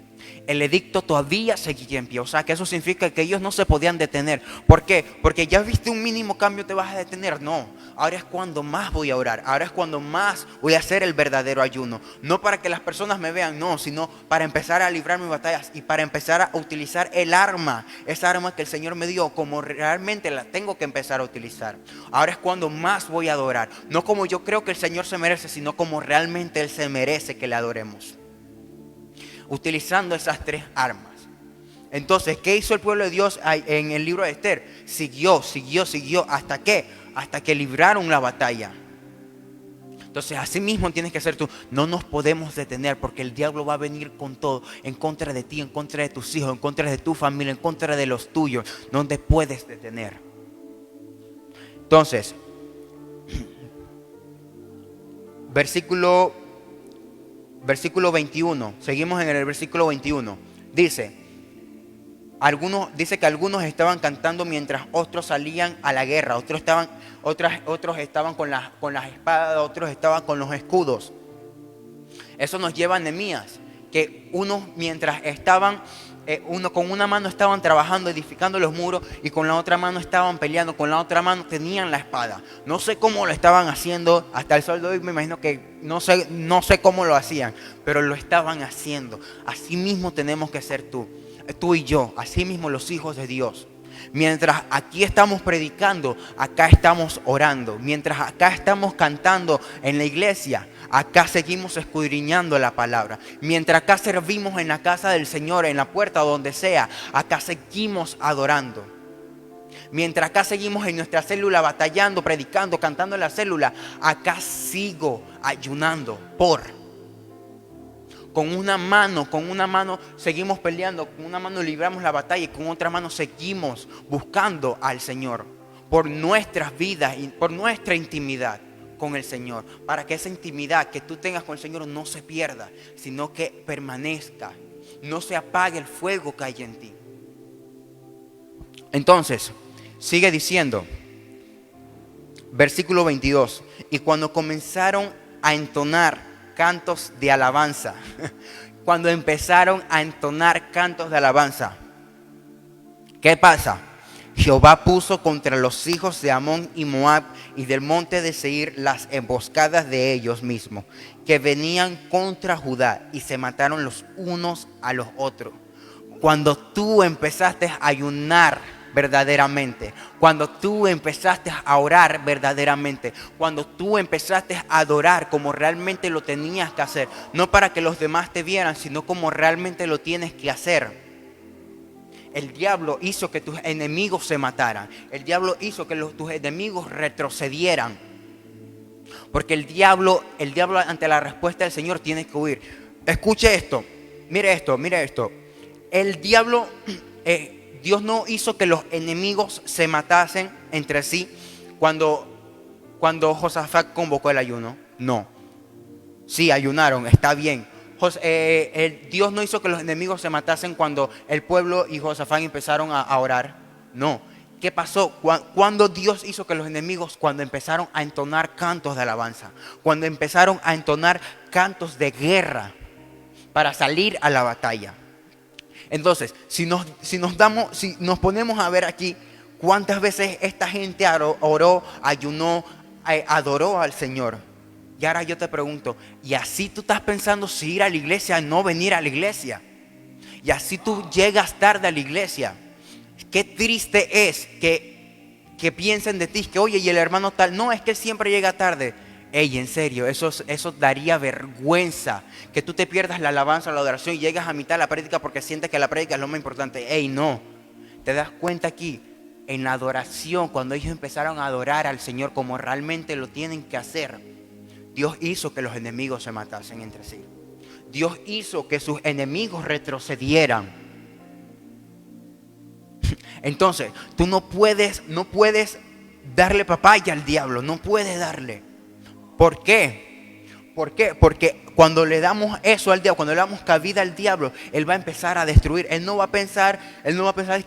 El edicto todavía seguía en pie. O sea, que eso significa que ellos no se podían detener. ¿Por qué? Porque ya viste un mínimo cambio, te vas a detener. No, ahora es cuando más voy a orar. Ahora es cuando más voy a hacer el verdadero ayuno. No para que las personas me vean, no, sino para empezar a librar mis batallas y para empezar a utilizar el arma. Esa arma que el Señor me dio, como realmente la tengo que empezar a utilizar. Ahora es cuando más voy a adorar. No como yo creo que el Señor se merece, sino como realmente Él se merece que le adoremos. Utilizando esas tres armas. Entonces, ¿qué hizo el pueblo de Dios en el libro de Esther? Siguió. ¿Hasta qué? Hasta que libraron la batalla. Entonces, así mismo tienes que ser tú. No nos podemos detener porque el diablo va a venir con todo en contra de ti, en contra de tus hijos, en contra de tu familia, en contra de los tuyos. No te puedes detener. Entonces, versículo 21, seguimos en el versículo 21. Dice que algunos estaban cantando mientras otros salían a la guerra. Otros estaban con las espadas, otros estaban con los escudos. Eso nos lleva a Nehemías, que unos mientras estaban, uno con una mano estaban trabajando, edificando los muros, y con la otra mano estaban peleando, con la otra mano tenían la espada. No sé cómo lo estaban haciendo, hasta el sol de hoy me imagino que no sé cómo lo hacían, pero lo estaban haciendo. Así mismo tenemos que ser tú y yo, así mismo los hijos de Dios. Mientras aquí estamos predicando, acá estamos orando. Mientras acá estamos cantando en la iglesia, acá seguimos escudriñando la palabra. Mientras acá servimos en la casa del Señor, en la puerta, donde sea, acá seguimos adorando. Mientras acá seguimos en nuestra célula batallando, predicando, cantando en la célula, acá sigo ayunando con una mano seguimos peleando, con una mano libramos la batalla y con otra mano seguimos buscando al Señor por nuestras vidas y por nuestra intimidad con el Señor, para que esa intimidad que tú tengas con el Señor no se pierda, sino que permanezca, no se apague el fuego que hay en ti. Entonces, sigue diciendo, versículo 22, y cuando comenzaron a entonar cantos de alabanza, cuando empezaron a entonar cantos de alabanza, ¿qué pasa? Jehová puso contra los hijos de Amón y Moab y del monte de Seir las emboscadas de ellos mismos, que venían contra Judá, y se mataron los unos a los otros. Cuando tú empezaste a ayunar verdaderamente, cuando tú empezaste a orar verdaderamente, cuando tú empezaste a adorar como realmente lo tenías que hacer, no para que los demás te vieran, sino como realmente lo tienes que hacer, el diablo hizo que tus enemigos se mataran. El diablo hizo que tus enemigos retrocedieran. Porque el diablo ante la respuesta del Señor tiene que huir. Escuche esto, mire esto. El diablo, Dios no hizo que los enemigos se matasen entre sí cuando Josafat convocó el ayuno. No. Sí, ayunaron, está bien. Dios no hizo que los enemigos se matasen cuando el pueblo y Josafat empezaron a orar. No. ¿Qué pasó? Cuando Dios hizo que los enemigos, cuando empezaron a entonar cantos de alabanza, cuando empezaron a entonar cantos de guerra para salir a la batalla. Entonces, si nos ponemos a ver aquí cuántas veces esta gente oró, ayunó, adoró al Señor. Y ahora yo te pregunto, ¿y así tú estás pensando si ir a la iglesia o no venir a la iglesia? Y así tú llegas tarde a la iglesia. Qué triste es que piensen de ti, que oye, y el hermano tal, no, es que él siempre llega tarde. Ey, en serio, eso daría vergüenza, que tú te pierdas la alabanza, la adoración y llegas a mitad de la prédica porque sientes que la prédica es lo más importante. Ey, no, te das cuenta aquí, en la adoración, cuando ellos empezaron a adorar al Señor como realmente lo tienen que hacer, Dios hizo que los enemigos se matasen entre sí. Dios hizo que sus enemigos retrocedieran. Entonces, tú no puedes darle papaya al diablo, no puedes darle. ¿Por qué? ¿Por qué? Porque cuando le damos eso al diablo, cuando le damos cabida al diablo, él va a empezar a destruir. Él no va a pensar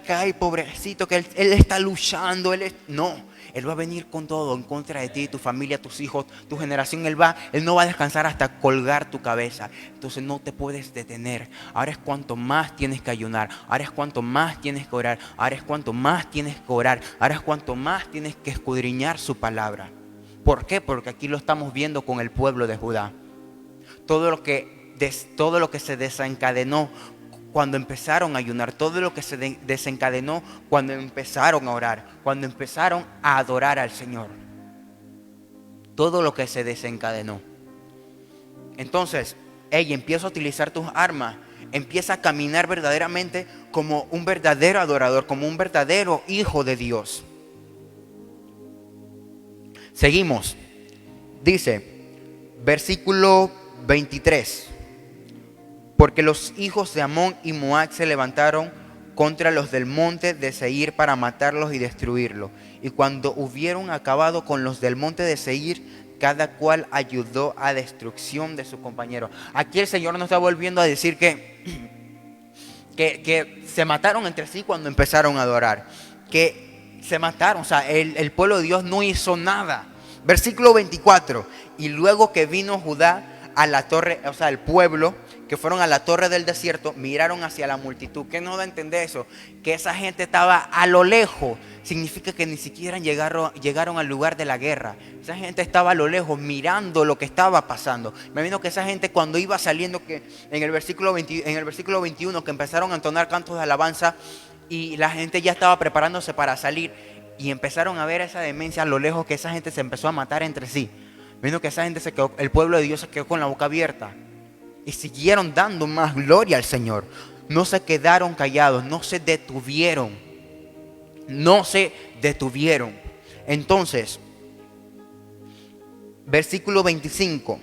que ay, pobrecito, que él está luchando, no. Él va a venir con todo en contra de ti, tu familia, tus hijos, tu generación. Él no va a descansar hasta colgar tu cabeza. Entonces no te puedes detener. Ahora es cuanto más tienes que ayunar. Ahora es cuanto más tienes que orar. Ahora es cuanto más tienes que orar. Ahora es cuanto más tienes que escudriñar su palabra. ¿Por qué? Porque aquí lo estamos viendo con el pueblo de Judá. Todo lo que se desencadenó cuando empezaron a ayunar, todo lo que se desencadenó cuando empezaron a orar, cuando empezaron a adorar al Señor. Todo lo que se desencadenó. Entonces, empieza a utilizar tus armas, empieza a caminar verdaderamente como un verdadero adorador, como un verdadero hijo de Dios. Seguimos. Dice, versículo 23. Porque los hijos de Amón y Moab se levantaron contra los del monte de Seir para matarlos y destruirlos. Y cuando hubieron acabado con los del monte de Seir, cada cual ayudó a destrucción de su compañero. Aquí el Señor nos está volviendo a decir que se mataron entre sí cuando empezaron a adorar. Que se mataron, o sea, el pueblo de Dios no hizo nada. Versículo 24. Y luego que vino Judá a la torre, o sea, el pueblo que fueron a la torre del desierto, miraron hacia la multitud. ¿Qué nos da a entender eso? Que esa gente estaba a lo lejos. Significa que ni siquiera llegaron al lugar de la guerra. Esa gente estaba a lo lejos mirando lo que estaba pasando. Me imagino que esa gente cuando iba saliendo, que en el versículo 21, que empezaron a entonar cantos de alabanza y la gente ya estaba preparándose para salir y empezaron a ver esa demencia a lo lejos, que esa gente se empezó a matar entre sí. Me imagino que esa gente el pueblo de Dios se quedó con la boca abierta. Y siguieron dando más gloria al Señor. No se quedaron callados, no se detuvieron. No se detuvieron. Entonces, versículo 25.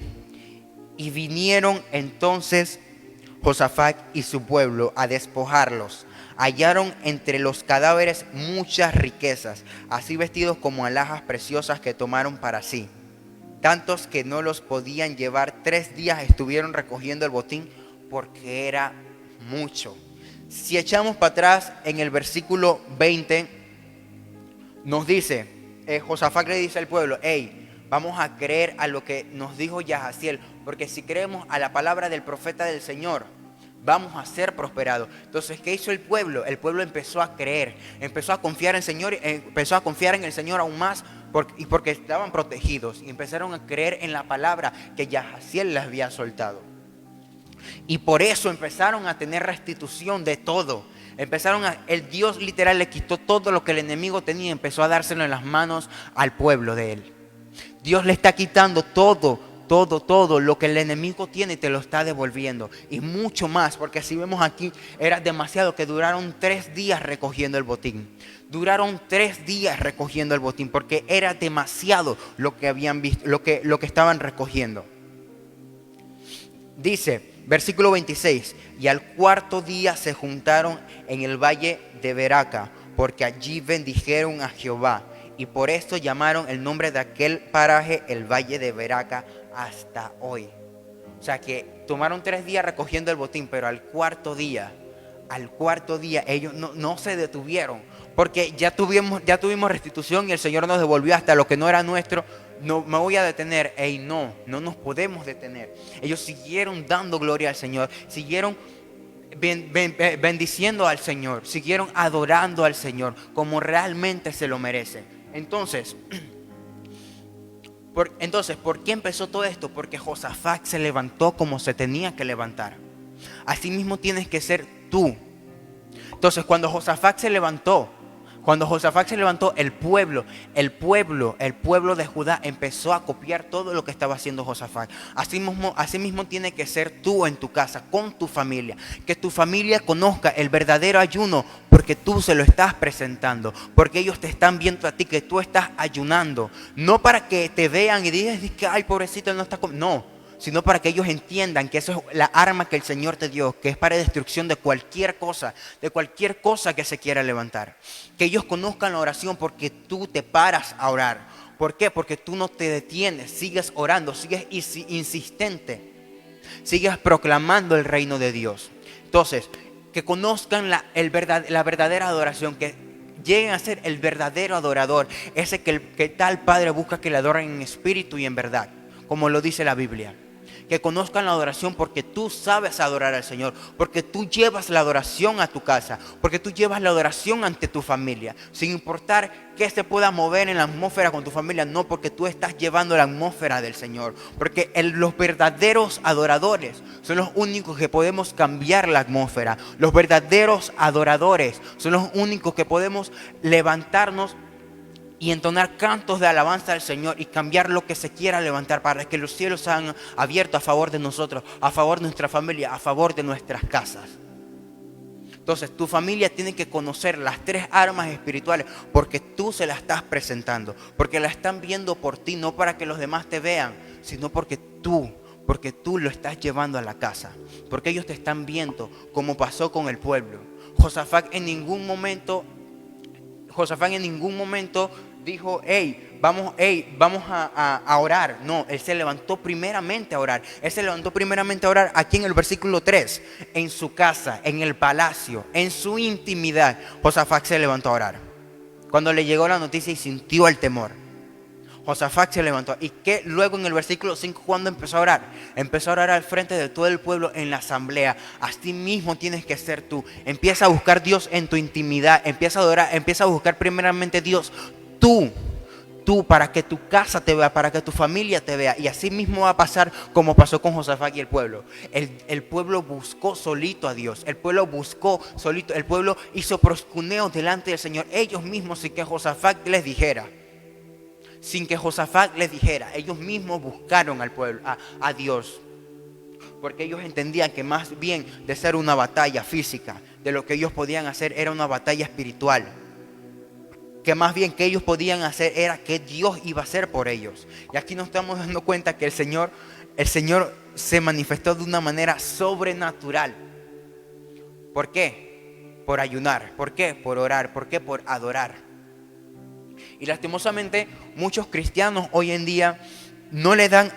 Y vinieron entonces Josafat y su pueblo a despojarlos. Hallaron entre los cadáveres muchas riquezas, así vestidos como alhajas preciosas que tomaron para sí. Tantos que no los podían llevar. 3 días estuvieron recogiendo el botín porque era mucho. Si echamos para atrás en el versículo 20, nos dice, Josafat le dice al pueblo, vamos a creer a lo que nos dijo Yahaziel, porque si creemos a la palabra del profeta del Señor, vamos a ser prosperados. Entonces, ¿qué hizo el pueblo? El pueblo empezó a creer, empezó a confiar en el Señor, empezó a confiar en el Señor aún más, porque estaban protegidos y empezaron a creer en la palabra que Yahaziel les había soltado. Y por eso empezaron a tener restitución de todo. El Dios literal le quitó todo lo que el enemigo tenía y empezó a dárselo en las manos al pueblo de él. Dios le está quitando todo lo que el enemigo tiene, te lo está devolviendo. Y mucho más, porque si vemos aquí, era demasiado, que duraron 3 días recogiendo el botín. Duraron 3 días recogiendo el botín, porque era demasiado lo que habían visto, lo que estaban recogiendo. Dice, versículo 26, y al 4.º día se juntaron en el valle de Beraca, porque allí bendijeron a Jehová. Y por esto llamaron el nombre de aquel paraje el valle de Beraca hasta hoy. O sea que tomaron 3 días recogiendo el botín, pero al cuarto día ellos no se detuvieron, porque ya tuvimos restitución y el Señor nos devolvió hasta lo que no era nuestro. No me voy a detener. No nos podemos detener. Ellos siguieron dando gloria al Señor, siguieron bendiciendo al Señor, siguieron adorando al Señor como realmente se lo merece. Entonces, ¿por qué empezó todo esto? Porque Josafat se levantó como se tenía que levantar. Así mismo tienes que ser tú. Entonces, cuando Josafat se levantó, el pueblo de Judá empezó a copiar todo lo que estaba haciendo Josafat. Así mismo tiene que ser tú en tu casa, con tu familia. Que tu familia conozca el verdadero ayuno porque tú se lo estás presentando. Porque ellos te están viendo a ti que tú estás ayunando. No para que te vean y digas que ay, pobrecito, él no está comiendo. No. Sino para que ellos entiendan que eso es la arma que el Señor te dio, que es para destrucción de cualquier cosa que se quiera levantar. Que ellos conozcan la oración porque tú te paras a orar. ¿Por qué? Porque tú no te detienes, sigues orando, sigues insistente, sigues proclamando el reino de Dios. Entonces, que conozcan la verdadera adoración, que lleguen a ser el verdadero adorador, ese que tal Padre busca que le adoren en espíritu y en verdad, como lo dice la Biblia. Que conozcan la adoración porque tú sabes adorar al Señor, porque tú llevas la adoración a tu casa, porque tú llevas la adoración ante tu familia, sin importar qué se pueda mover en la atmósfera con tu familia, no, porque tú estás llevando la atmósfera del Señor, porque los verdaderos adoradores son los únicos que podemos cambiar la atmósfera. Los verdaderos adoradores son los únicos que podemos levantarnos y entonar cantos de alabanza al Señor y cambiar lo que se quiera levantar para que los cielos sean abiertos a favor de nosotros, a favor de nuestra familia, a favor de nuestras casas. Entonces tu familia tiene que conocer las tres armas espirituales porque tú se las estás presentando, porque la están viendo por ti, no para que los demás te vean, sino porque tú lo estás llevando a la casa, porque ellos te están viendo, como pasó con el pueblo. Josafat en ningún momento dijo, vamos a orar. No, él se levantó primeramente a orar. Él se levantó primeramente a orar aquí en el versículo 3. En su casa, en el palacio, en su intimidad. Josafat se levantó a orar. Cuando le llegó la noticia y sintió el temor, Josafat se levantó. Y que luego en el versículo 5, cuando empezó a orar? Empezó a orar al frente de todo el pueblo en la asamblea. Así mismo tienes que ser tú. Empieza a buscar a Dios en tu intimidad. Empieza a adorar, empieza a buscar primeramente a Dios. Tú, para que tu casa te vea, para que tu familia te vea. Y así mismo va a pasar como pasó con Josafat y el pueblo. El pueblo buscó solito a Dios. El pueblo buscó solito. El pueblo hizo proscuneo delante del Señor. Ellos mismos, sin que Josafat les dijera. Ellos mismos buscaron al pueblo, a Dios. Porque ellos entendían que más bien de ser una batalla física, de lo que ellos podían hacer era una batalla espiritual. Que más bien que ellos podían hacer era que Dios iba a hacer por ellos. Y aquí nos estamos dando cuenta que el Señor se manifestó de una manera sobrenatural. ¿Por qué? Por ayunar. ¿Por qué? Por orar. ¿Por qué? Por adorar. Y lastimosamente muchos cristianos hoy en día no le dan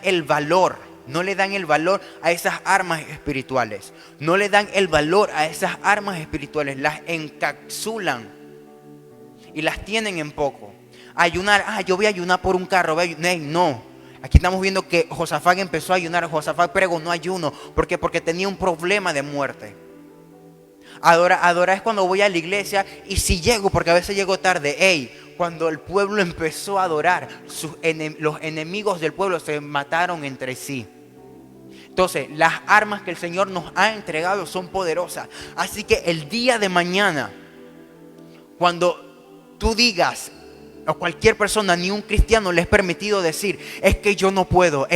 el valor a esas armas espirituales. No le dan el valor a esas armas espirituales. Las encapsulan y las tienen en poco. Ayunar, yo voy a ayunar por un carro. No, aquí estamos viendo que Josafat empezó a ayunar. Josafat pregonó ayuno. ¿Por qué? Porque tenía un problema de muerte. Adorar es cuando voy a la iglesia y si llego, porque a veces llego tarde. Cuando el pueblo empezó a adorar, los enemigos del pueblo se mataron entre sí. Entonces, las armas que el Señor nos ha entregado son poderosas. Así que el día de mañana, cuando tú digas, o cualquier persona, ni un cristiano le es permitido decir, es que yo no puedo.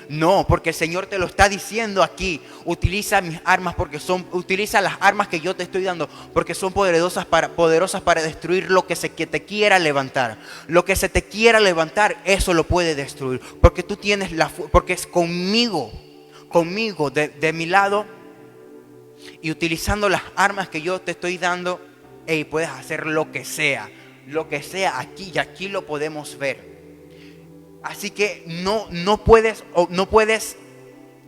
No, porque el Señor te lo está diciendo aquí. Utiliza mis armas utiliza las armas que yo te estoy dando porque son poderosas para destruir lo que te quiera levantar. Lo que se te quiera levantar, eso lo puede destruir. Porque tú tienes porque es conmigo, de mi lado, y utilizando las armas que yo te estoy dando, puedes hacer lo que sea aquí, y aquí lo podemos ver. Así que no puedes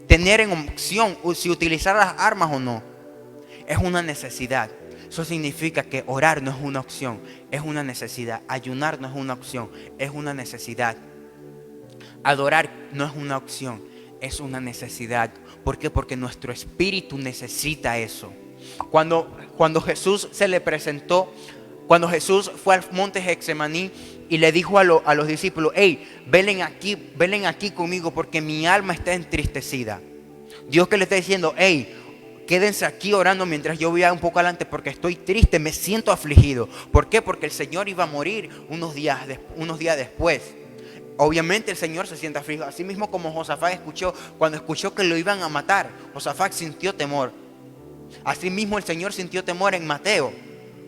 tener en opción si utilizar las armas o no. Es una necesidad. Eso significa que orar no es una opción, es una necesidad. Ayunar no es una opción, es una necesidad. Adorar no es una opción, es una necesidad. ¿Por qué? Porque nuestro espíritu necesita eso. Cuando Jesús se le presentó, cuando Jesús fue al monte Getsemaní y le dijo a los discípulos: hey, velen aquí conmigo porque mi alma está entristecida. Dios que le está diciendo: hey, quédense aquí orando mientras yo voy un poco adelante porque estoy triste, me siento afligido. ¿Por qué? Porque el Señor iba a morir unos días después. Obviamente el Señor se siente afligido. Así mismo como Josafat cuando escuchó que lo iban a matar, Josafat sintió temor. Así mismo el Señor sintió temor en Mateo.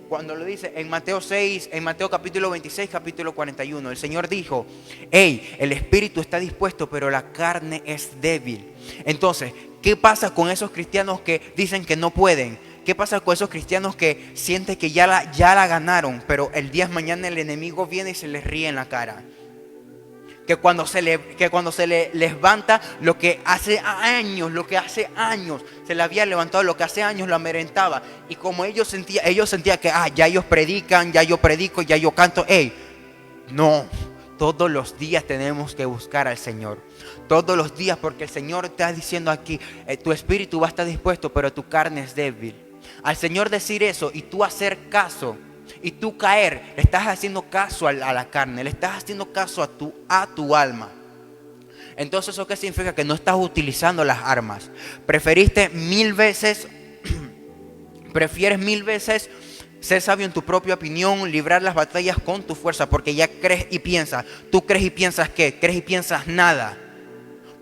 Cuando lo dice en Mateo 6, en Mateo capítulo 26, capítulo 41, el Señor dijo: hey, el espíritu está dispuesto, pero la carne es débil. Entonces, ¿qué pasa con esos cristianos que dicen que no pueden? ¿Qué pasa con esos cristianos que sienten que ya la ganaron, pero el día de mañana el enemigo viene y se les ríe en la cara? Que cuando se le levanta lo que hace años se le había levantado, lo que hace años lo amedrentaba. Y como ellos sentían que ya ellos predican, ya yo predico, ya yo canto. No, todos los días tenemos que buscar al Señor. Todos los días, porque el Señor está diciendo aquí: tu espíritu va a estar dispuesto, pero tu carne es débil. Al Señor decir eso y tú hacer caso, y tú caer, le estás haciendo caso a la carne, le estás haciendo caso a tu alma. Entonces, ¿eso qué significa? Que no estás utilizando las armas. Prefieres mil veces ser sabio en tu propia opinión, librar las batallas con tu fuerza, porque ya crees y piensas. ¿Tú crees y piensas qué? ¿Crees y piensas nada?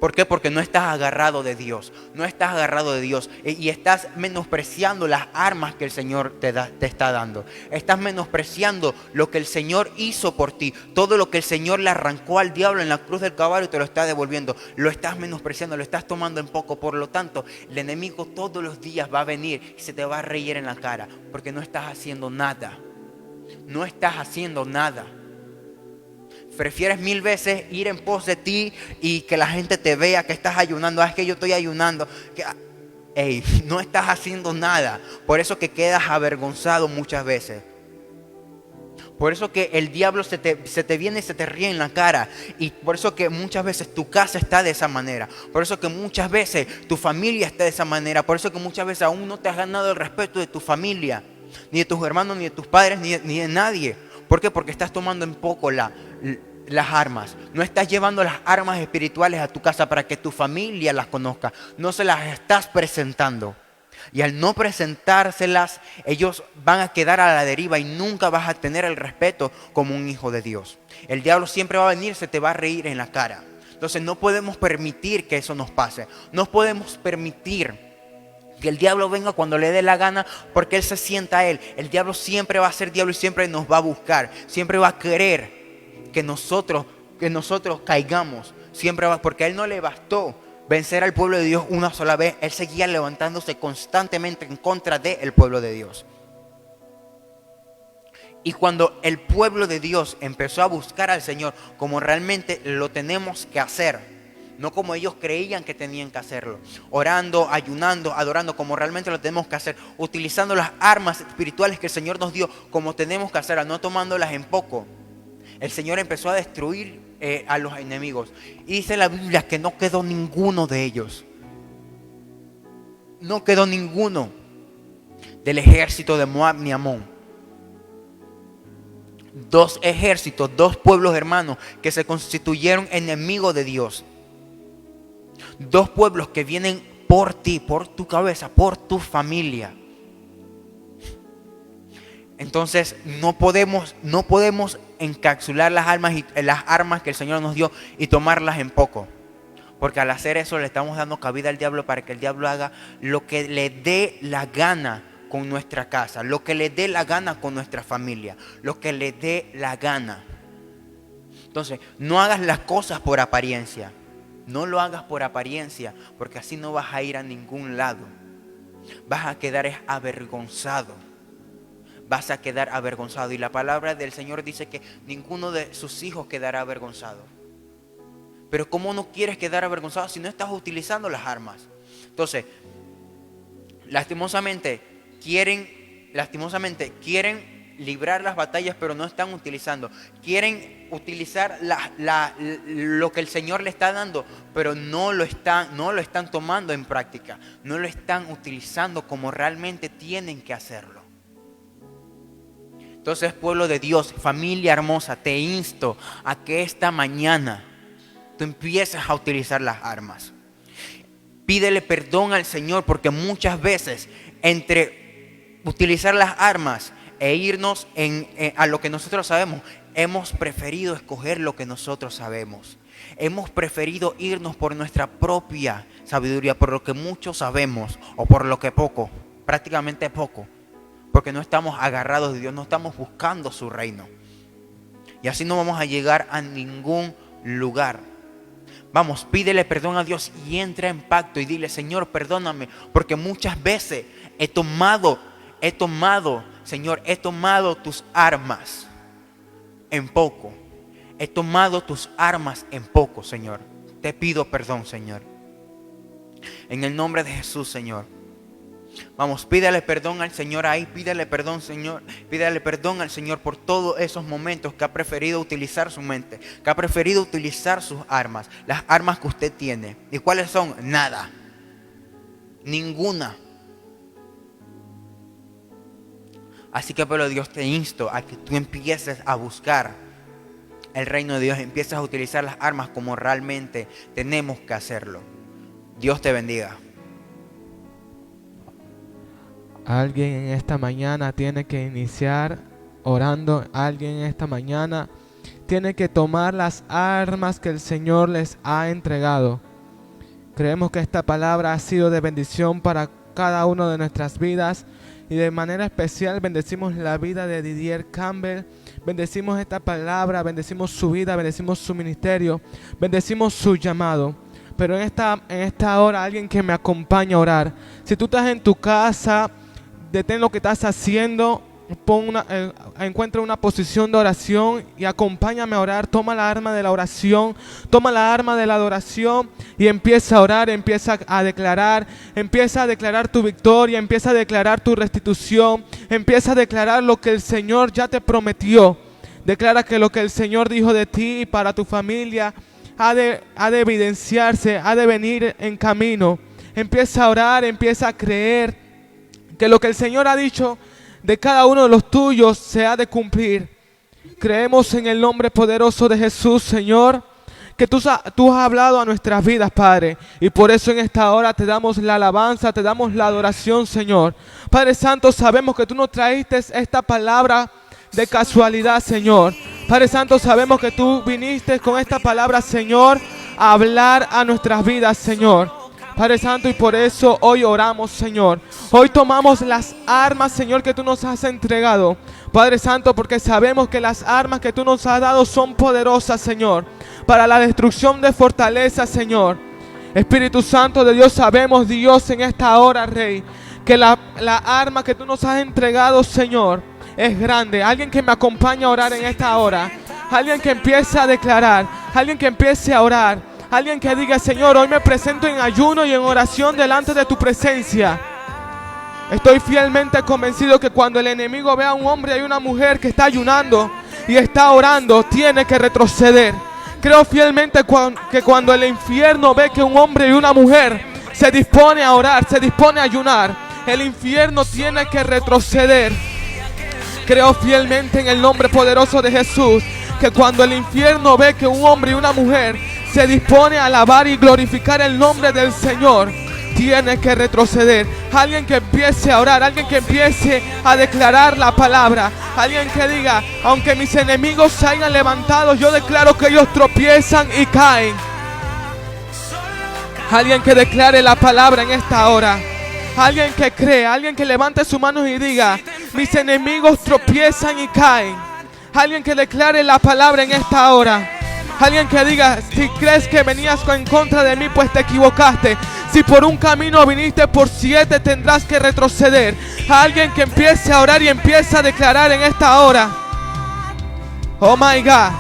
¿Por qué? Porque no estás agarrado de Dios. No estás agarrado de Dios. Y estás menospreciando las armas que el Señor te está dando. Estás menospreciando lo que el Señor hizo por ti. Todo lo que el Señor le arrancó al diablo en la cruz del Calvario y te lo está devolviendo. Lo estás menospreciando, lo estás tomando en poco. Por lo tanto, el enemigo todos los días va a venir y se te va a reír en la cara. Porque no estás haciendo nada. No estás haciendo nada. Prefieres mil veces ir en pos de ti y que la gente te vea que estás ayunando. Es que yo estoy ayunando. No estás haciendo nada. Por eso que quedas avergonzado muchas veces. Por eso que el diablo se te viene y se te ríe en la cara. Y por eso que muchas veces tu casa está de esa manera. Por eso que muchas veces tu familia está de esa manera. Por eso que muchas veces aún no te has ganado el respeto de tu familia, ni de tus hermanos, ni de tus padres, ni de nadie. ¿Por qué? Porque estás tomando en poco las armas. No estás llevando las armas espirituales a tu casa para que tu familia las conozca. No se las estás presentando. Y al no presentárselas, ellos van a quedar a la deriva y nunca vas a tener el respeto como un hijo de Dios. El diablo siempre va a venir, se te va a reír en la cara. Entonces no podemos permitir que eso nos pase. No podemos permitir que el diablo venga cuando le dé la gana, porque él se sienta a él. El diablo siempre va a ser diablo y siempre nos va a buscar. Siempre va a querer que nosotros caigamos. Siempre va, porque a él no le bastó vencer al pueblo de Dios una sola vez. Él seguía levantándose constantemente en contra del pueblo de Dios. Y cuando el pueblo de Dios empezó a buscar al Señor como realmente lo tenemos que hacer, no como ellos creían que tenían que hacerlo, orando, ayunando, adorando, como realmente lo tenemos que hacer, utilizando las armas espirituales que el Señor nos dio como tenemos que hacerlas, no tomándolas en poco. El Señor empezó a destruir a los enemigos. Y dice la Biblia que no quedó ninguno de ellos. No quedó ninguno del ejército de Moab ni Amón. Dos ejércitos, dos pueblos hermanos que se constituyeron enemigos de Dios. Dos pueblos que vienen por ti, por tu cabeza, por tu familia. Entonces no podemos encapsular las armas que el Señor nos dio y tomarlas en poco. Porque al hacer eso le estamos dando cabida al diablo para que el diablo haga lo que le dé la gana con nuestra casa, lo que le dé la gana con nuestra familia, lo que le dé la gana. Entonces, no hagas las cosas por apariencia. No lo hagas por apariencia, porque así no vas a ir a ningún lado. Vas a quedar avergonzado. Vas a quedar avergonzado. Y la palabra del Señor dice que ninguno de sus hijos quedará avergonzado. Pero ¿cómo no quieres quedar avergonzado si no estás utilizando las armas? Entonces, lastimosamente quieren librar las batallas, pero no están utilizando. Quieren utilizar lo que el Señor le está dando, pero no lo están tomando en práctica. No lo están utilizando como realmente tienen que hacerlo. Entonces, pueblo de Dios, familia hermosa, te insto a que esta mañana tú empieces a utilizar las armas. Pídele perdón al Señor, porque muchas veces entre utilizar las armas e irnos a lo que nosotros sabemos, hemos preferido escoger lo que nosotros sabemos. Hemos preferido irnos por nuestra propia sabiduría, por lo que muchos sabemos o por lo que poco, prácticamente poco, porque no estamos agarrados de Dios, no estamos buscando su reino. Y así no vamos a llegar a ningún lugar. Vamos, pídele perdón a Dios y entra en pacto y dile: Señor, perdóname, porque muchas veces he tomado, Señor, he tomado tus armas en poco. He tomado tus armas en poco, Señor. Te pido perdón, Señor. En el nombre de Jesús, Señor. Vamos, pídele perdón al Señor ahí, pídele perdón, Señor. Pídele perdón al Señor por todos esos momentos que ha preferido utilizar su mente, que ha preferido utilizar sus armas, las armas que usted tiene. ¿Y cuáles son? Nada. Ninguna. Así que, pueblo de Dios, te insto a que tú empieces a buscar el reino de Dios, empieces a utilizar las armas como realmente tenemos que hacerlo. Dios te bendiga. Alguien en esta mañana tiene que iniciar orando. Alguien en esta mañana tiene que tomar las armas que el Señor les ha entregado. Creemos que esta palabra ha sido de bendición para cada uno de nuestras vidas. Y de manera especial bendecimos la vida de Didier Campbell. Bendecimos esta palabra, bendecimos su vida, bendecimos su ministerio, bendecimos su llamado. Pero en esta hora, alguien que me acompañe a orar. Si tú estás en tu casa, detén lo que estás haciendo, encuentra una posición de oración y acompáñame a orar. Toma la arma de la oración, toma la arma de la adoración y empieza a orar, empieza a declarar tu victoria, empieza a declarar tu restitución, empieza a declarar lo que el Señor ya te prometió. Declara que lo que el Señor dijo de ti y para tu familia ha de evidenciarse, ha de venir en camino. Empieza a orar, empieza a creer que lo que el Señor ha dicho de cada uno de los tuyos se ha de cumplir. Creemos en el nombre poderoso de Jesús, Señor, que tú has hablado a nuestras vidas, Padre. Y por eso en esta hora te damos la alabanza, te damos la adoración, Señor. Padre Santo, sabemos que tú nos traíste esta palabra de casualidad, Señor. Padre Santo, sabemos que tú viniste con esta palabra, Señor, a hablar a nuestras vidas, Señor. Padre Santo, y por eso hoy oramos, Señor. Hoy tomamos las armas, Señor, que tú nos has entregado. Padre Santo, porque sabemos que las armas que tú nos has dado son poderosas, Señor, para la destrucción de fortalezas, Señor. Espíritu Santo de Dios, sabemos, Dios, en esta hora, Rey, que la arma que tú nos has entregado, Señor, es grande. Alguien que me acompañe a orar en esta hora. Alguien que empiece a declarar. Alguien que empiece a orar. Alguien que diga: Señor, hoy me presento en ayuno y en oración delante de tu presencia. Estoy fielmente convencido que cuando el enemigo ve a un hombre y una mujer que está ayunando y está orando, tiene que retroceder. Creo fielmente que cuando el infierno ve que un hombre y una mujer se dispone a orar, se dispone a ayunar, el infierno tiene que retroceder. Creo fielmente en el nombre poderoso de Jesús que cuando el infierno ve que un hombre y una mujer se dispone a alabar y glorificar el nombre del Señor, tiene que retroceder. Alguien que empiece a orar, alguien que empiece a declarar la palabra, alguien que diga: aunque mis enemigos se hayan levantado, yo declaro que ellos tropiezan y caen. Alguien que declare la palabra en esta hora. Alguien que cree, alguien que levante sus manos y diga: mis enemigos tropiezan y caen. Alguien que declare la palabra en esta hora. Alguien que diga: si crees que venías en contra de mí, pues te equivocaste. Si por un camino viniste, por 7 tendrás que retroceder. Alguien que empiece a orar y empiece a declarar en esta hora. Oh my God.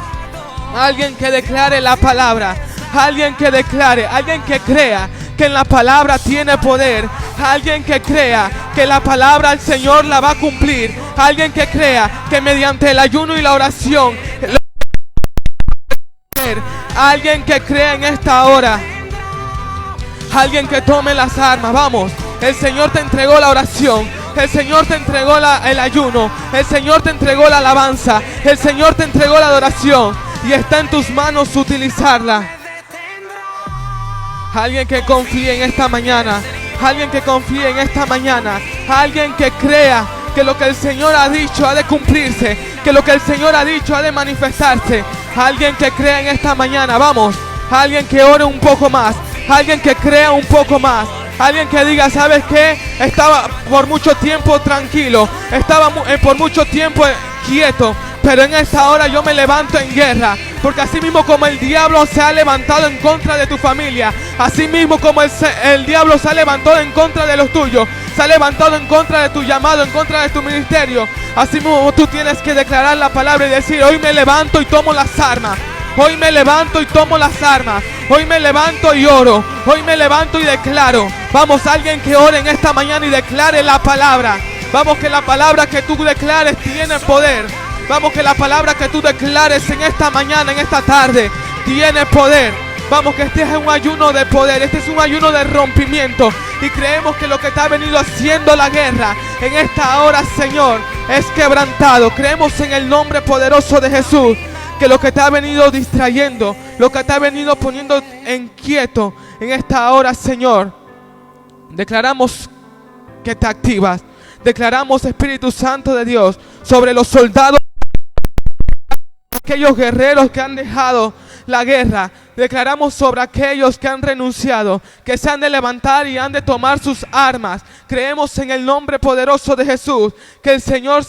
Alguien que declare la palabra. Alguien que declare, alguien que crea que en la palabra tiene poder. Alguien que crea que la palabra del Señor la va a cumplir. Alguien que crea que mediante el ayuno y la oración. Alguien que crea en esta hora. Alguien que tome las armas. Vamos. El Señor te entregó la oración. El Señor te entregó el ayuno. El Señor te entregó la alabanza. El Señor te entregó la adoración. Y está en tus manos utilizarla. Alguien que confíe en esta mañana. Alguien que confíe en esta mañana. Alguien que crea que lo que el Señor ha dicho ha de cumplirse. Que lo que el Señor ha dicho ha de manifestarse. Alguien que crea en esta mañana. Vamos. Alguien que ore un poco más. Alguien que crea un poco más. Alguien que diga, ¿sabes qué? Estaba por mucho tiempo tranquilo. Estaba por mucho tiempo quieto. Pero en esta hora yo me levanto en guerra. Porque así mismo como el diablo se ha levantado en contra de tu familia, así mismo como el diablo se ha levantado en contra de los tuyos, se ha levantado en contra de tu llamado, en contra de tu ministerio, así mismo tú tienes que declarar la palabra y decir, hoy me levanto y tomo las armas. Hoy me levanto y tomo las armas. Hoy me levanto y oro. Hoy me levanto y declaro. Vamos, alguien que ore en esta mañana y declare la palabra. Vamos, que la palabra que tú declares tiene poder. Vamos, que la palabra que tú declares en esta mañana, en esta tarde, tiene poder. Vamos, que este es un ayuno de poder. Este es un ayuno de rompimiento. Y creemos que lo que te ha venido haciendo la guerra en esta hora, Señor, es quebrantado. Creemos en el nombre poderoso de Jesús. Que lo que te ha venido distrayendo, lo que te ha venido poniendo en quieto en esta hora, Señor, declaramos que te activas. Declaramos, Espíritu Santo de Dios, sobre los soldados, aquellos guerreros que han dejado la guerra. Declaramos sobre aquellos que han renunciado, que se han de levantar y han de tomar sus armas. Creemos en el nombre poderoso de Jesús, que el Señor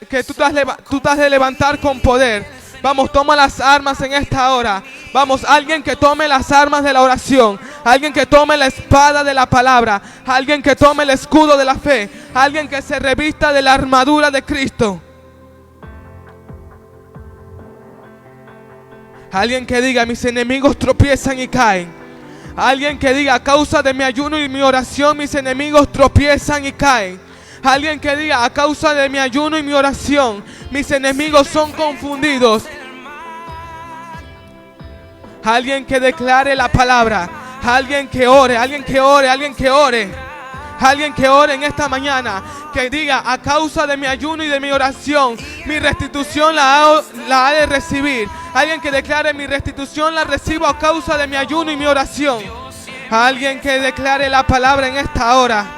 que tú te has de levantar con poder. Vamos, toma las armas en esta hora. Vamos, alguien que tome las armas de la oración. Alguien que tome la espada de la palabra. Alguien que tome el escudo de la fe. Alguien que se revista de la armadura de Cristo. Alguien que diga, mis enemigos tropiezan y caen. Alguien que diga, a causa de mi ayuno y mi oración, mis enemigos tropiezan y caen. Alguien que diga, a causa de mi ayuno y mi oración, mis enemigos son confundidos. Alguien que declare la palabra. Alguien que ore, alguien que ore, alguien que ore. Alguien que ore en esta mañana. Que diga, a causa de mi ayuno y de mi oración, mi restitución la ha de recibir. Alguien que declare, mi restitución la recibo a causa de mi ayuno y mi oración. Alguien que declare la palabra en esta hora.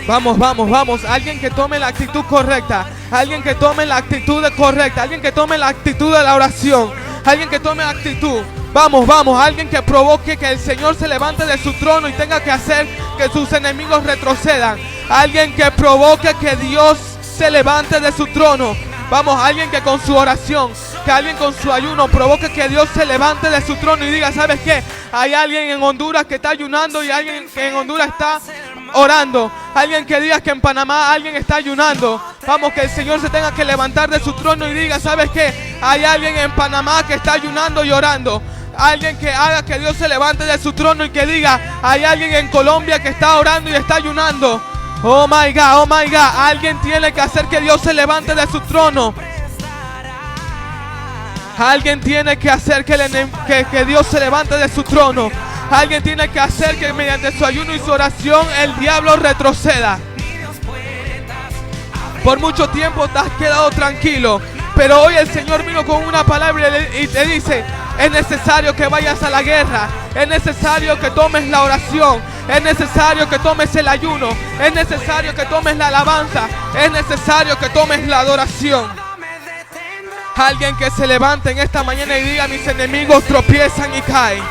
Vamos, vamos, vamos. Alguien que tome la actitud correcta. Alguien que tome la actitud correcta. Alguien que tome la actitud de la oración. Alguien que tome la actitud. Vamos, vamos. Alguien que provoque que el Señor se levante de su trono y tenga que hacer que sus enemigos retrocedan. Alguien que provoque que Dios se levante de su trono. Vamos, alguien que con su oración, que alguien con su ayuno provoque que Dios se levante de su trono y diga, ¿sabes qué? Hay alguien en Honduras que está ayunando y alguien que en Honduras está orando. Alguien que diga que en Panamá alguien está ayunando. Vamos, que el Señor se tenga que levantar de su trono y diga, ¿sabes qué? Hay alguien en Panamá que está ayunando y orando. Alguien que haga que Dios se levante de su trono y que diga, hay alguien en Colombia que está orando y está ayunando. Oh my God, oh my God. Alguien tiene que hacer que Dios se levante de su trono. Alguien tiene que hacer que Dios se levante de su trono. Alguien tiene que hacer que mediante su ayuno y su oración el diablo retroceda. Por mucho tiempo te has quedado tranquilo, pero hoy el Señor vino con una palabra y te dice, es necesario que vayas a la guerra. Es necesario que tomes la oración. Es necesario que tomes el ayuno. Es necesario que tomes la alabanza. Es necesario que tomes la adoración. Alguien que se levante en esta mañana y diga, mis enemigos tropiezan y caen.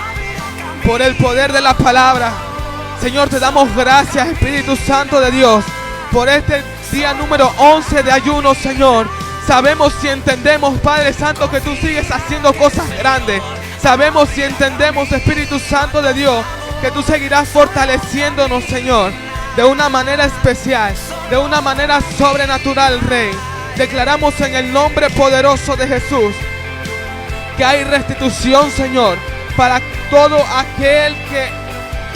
Por el poder de la palabra. Señor, te damos gracias, Espíritu Santo de Dios, por este día número 11 de ayuno, Señor. Sabemos y entendemos, Padre Santo, que tú sigues haciendo cosas grandes. Sabemos y entendemos, Espíritu Santo de Dios, que tú seguirás fortaleciéndonos, Señor, de una manera especial, de una manera sobrenatural, Rey. Declaramos en el nombre poderoso de Jesús que hay restitución, Señor, para todo aquel que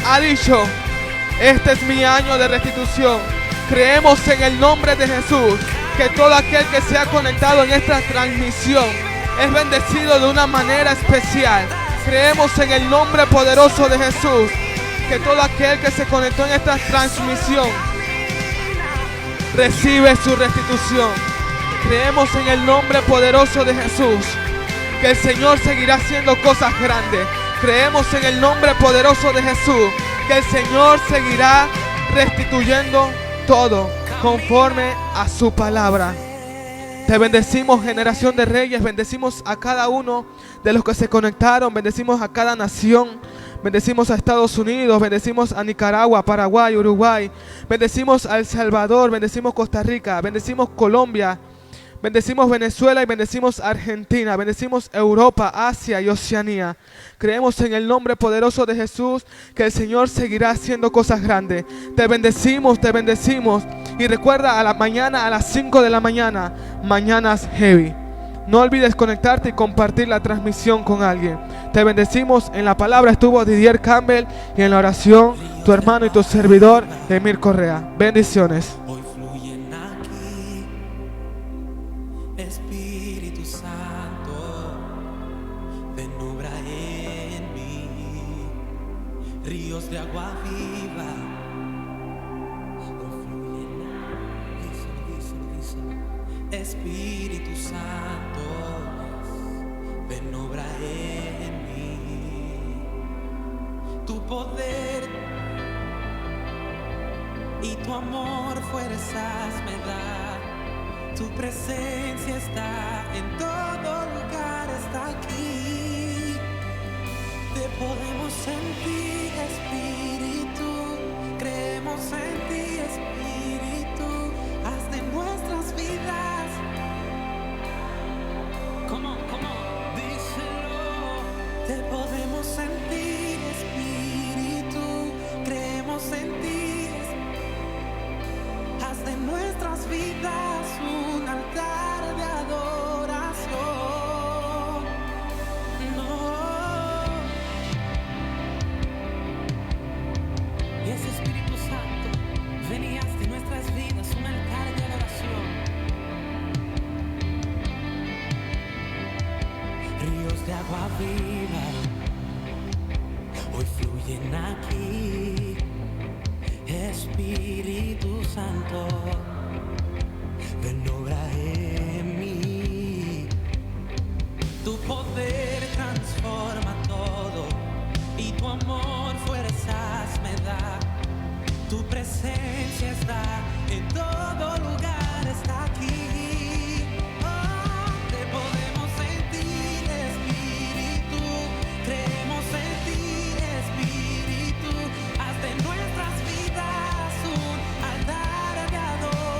ha dicho: este es mi año de restitución. Creemos en el nombre de Jesús que todo aquel que se ha conectado en esta transmisión es bendecido de una manera especial. Creemos en el nombre poderoso de Jesús que todo aquel que se conectó en esta transmisión recibe su restitución. Creemos en el nombre poderoso de Jesús que el Señor seguirá haciendo cosas grandes. Creemos en el nombre poderoso de Jesús que el Señor seguirá restituyendo todo conforme a su palabra. Te bendecimos, generación de reyes. Bendecimos a cada uno de los que se conectaron. Bendecimos a cada nación. Bendecimos a Estados Unidos. Bendecimos a Nicaragua, Paraguay, Uruguay. Bendecimos a El Salvador. Bendecimos Costa Rica. Bendecimos Colombia. Bendecimos Venezuela y bendecimos Argentina. Bendecimos Europa, Asia y Oceanía. Creemos en el nombre poderoso de Jesús que el Señor seguirá haciendo cosas grandes. Te bendecimos, te bendecimos. Y recuerda, a la mañana, a las 5 de la mañana, Mañanas Heavy. No olvides conectarte y compartir la transmisión con alguien. Te bendecimos. En la palabra estuvo Didier Campbell y en la oración tu hermano y tu servidor Emir Correa. Bendiciones. Hoy fluyen aquí, Espíritu Santo, ven obra en mí, ríos de agua viva. Hoy fluyen aquí, díselo. Espíritu Santo, ven obra en mí, tu poder y tu amor fuerzas me da, tu presencia está en todo lugar, está aquí. Te podemos sentir, Espíritu, creemos en ti, Espíritu, haz de nuestras vidas. Come on, díselo. Te podemos sentir, Espíritu, creemos en ti, haz de nuestras vidas un altar de adoración. No. Y ese Espíritu Santo, ven y haz de nuestras vidas un altar de adoración. Ríos de agua viva hoy fluyen aquí. Espíritu Santo, ven obra en mí. Tu poder transforma todo y tu amor fuerzas me da. Tu presencia está en todo lugar, está aquí. Oh, te podemos sentir, Espíritu, creemos en ti, Espíritu, haz de nuestras vidas un altar de adoración.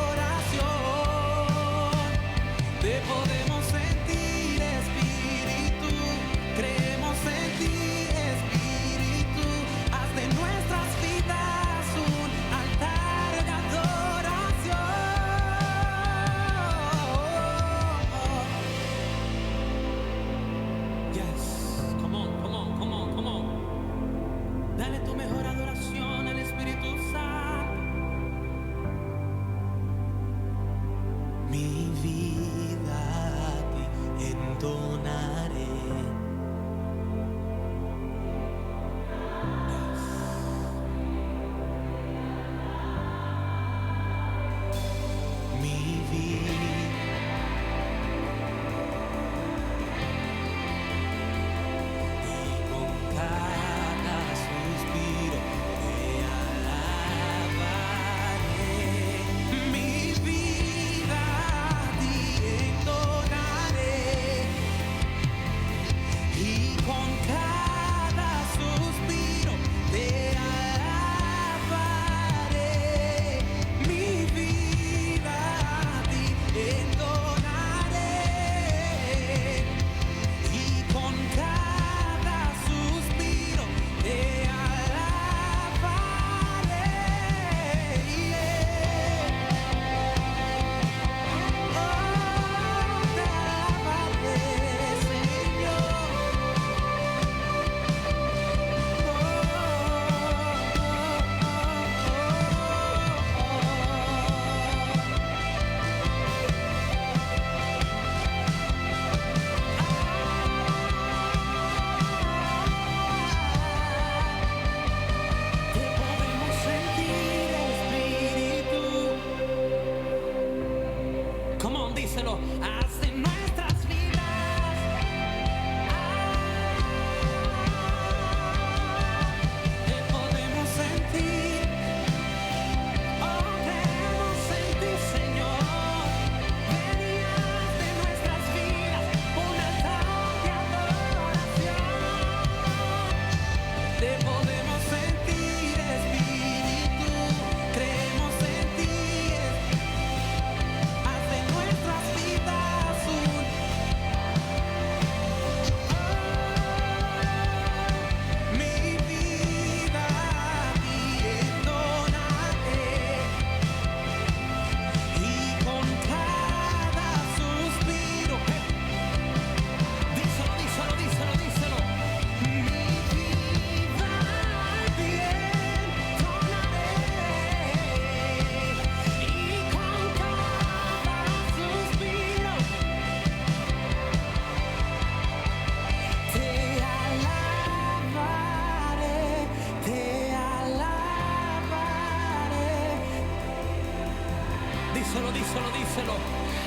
díselo, díselo, díselo.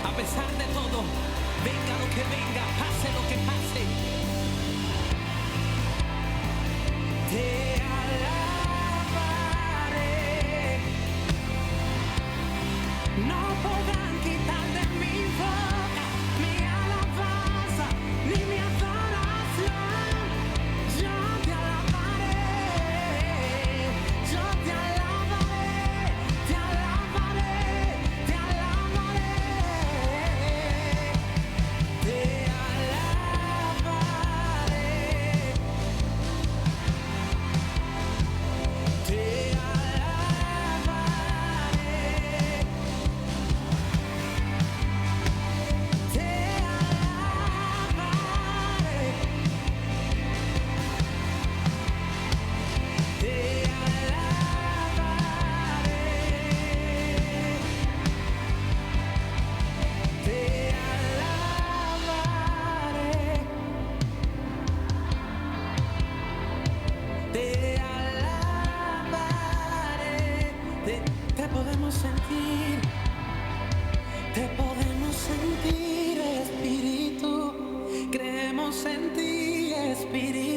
A pesar de todo, venga lo que venga, pase lo que pase. Te alabaré. No podrán quitar de mi boca mi alabanza ni mi adoración. Yo te alabaré, yo te alabaré, te alabaré, te alabaré, te alabaré, te te podemos sentir, Espíritu, creemos en ti, Espíritu.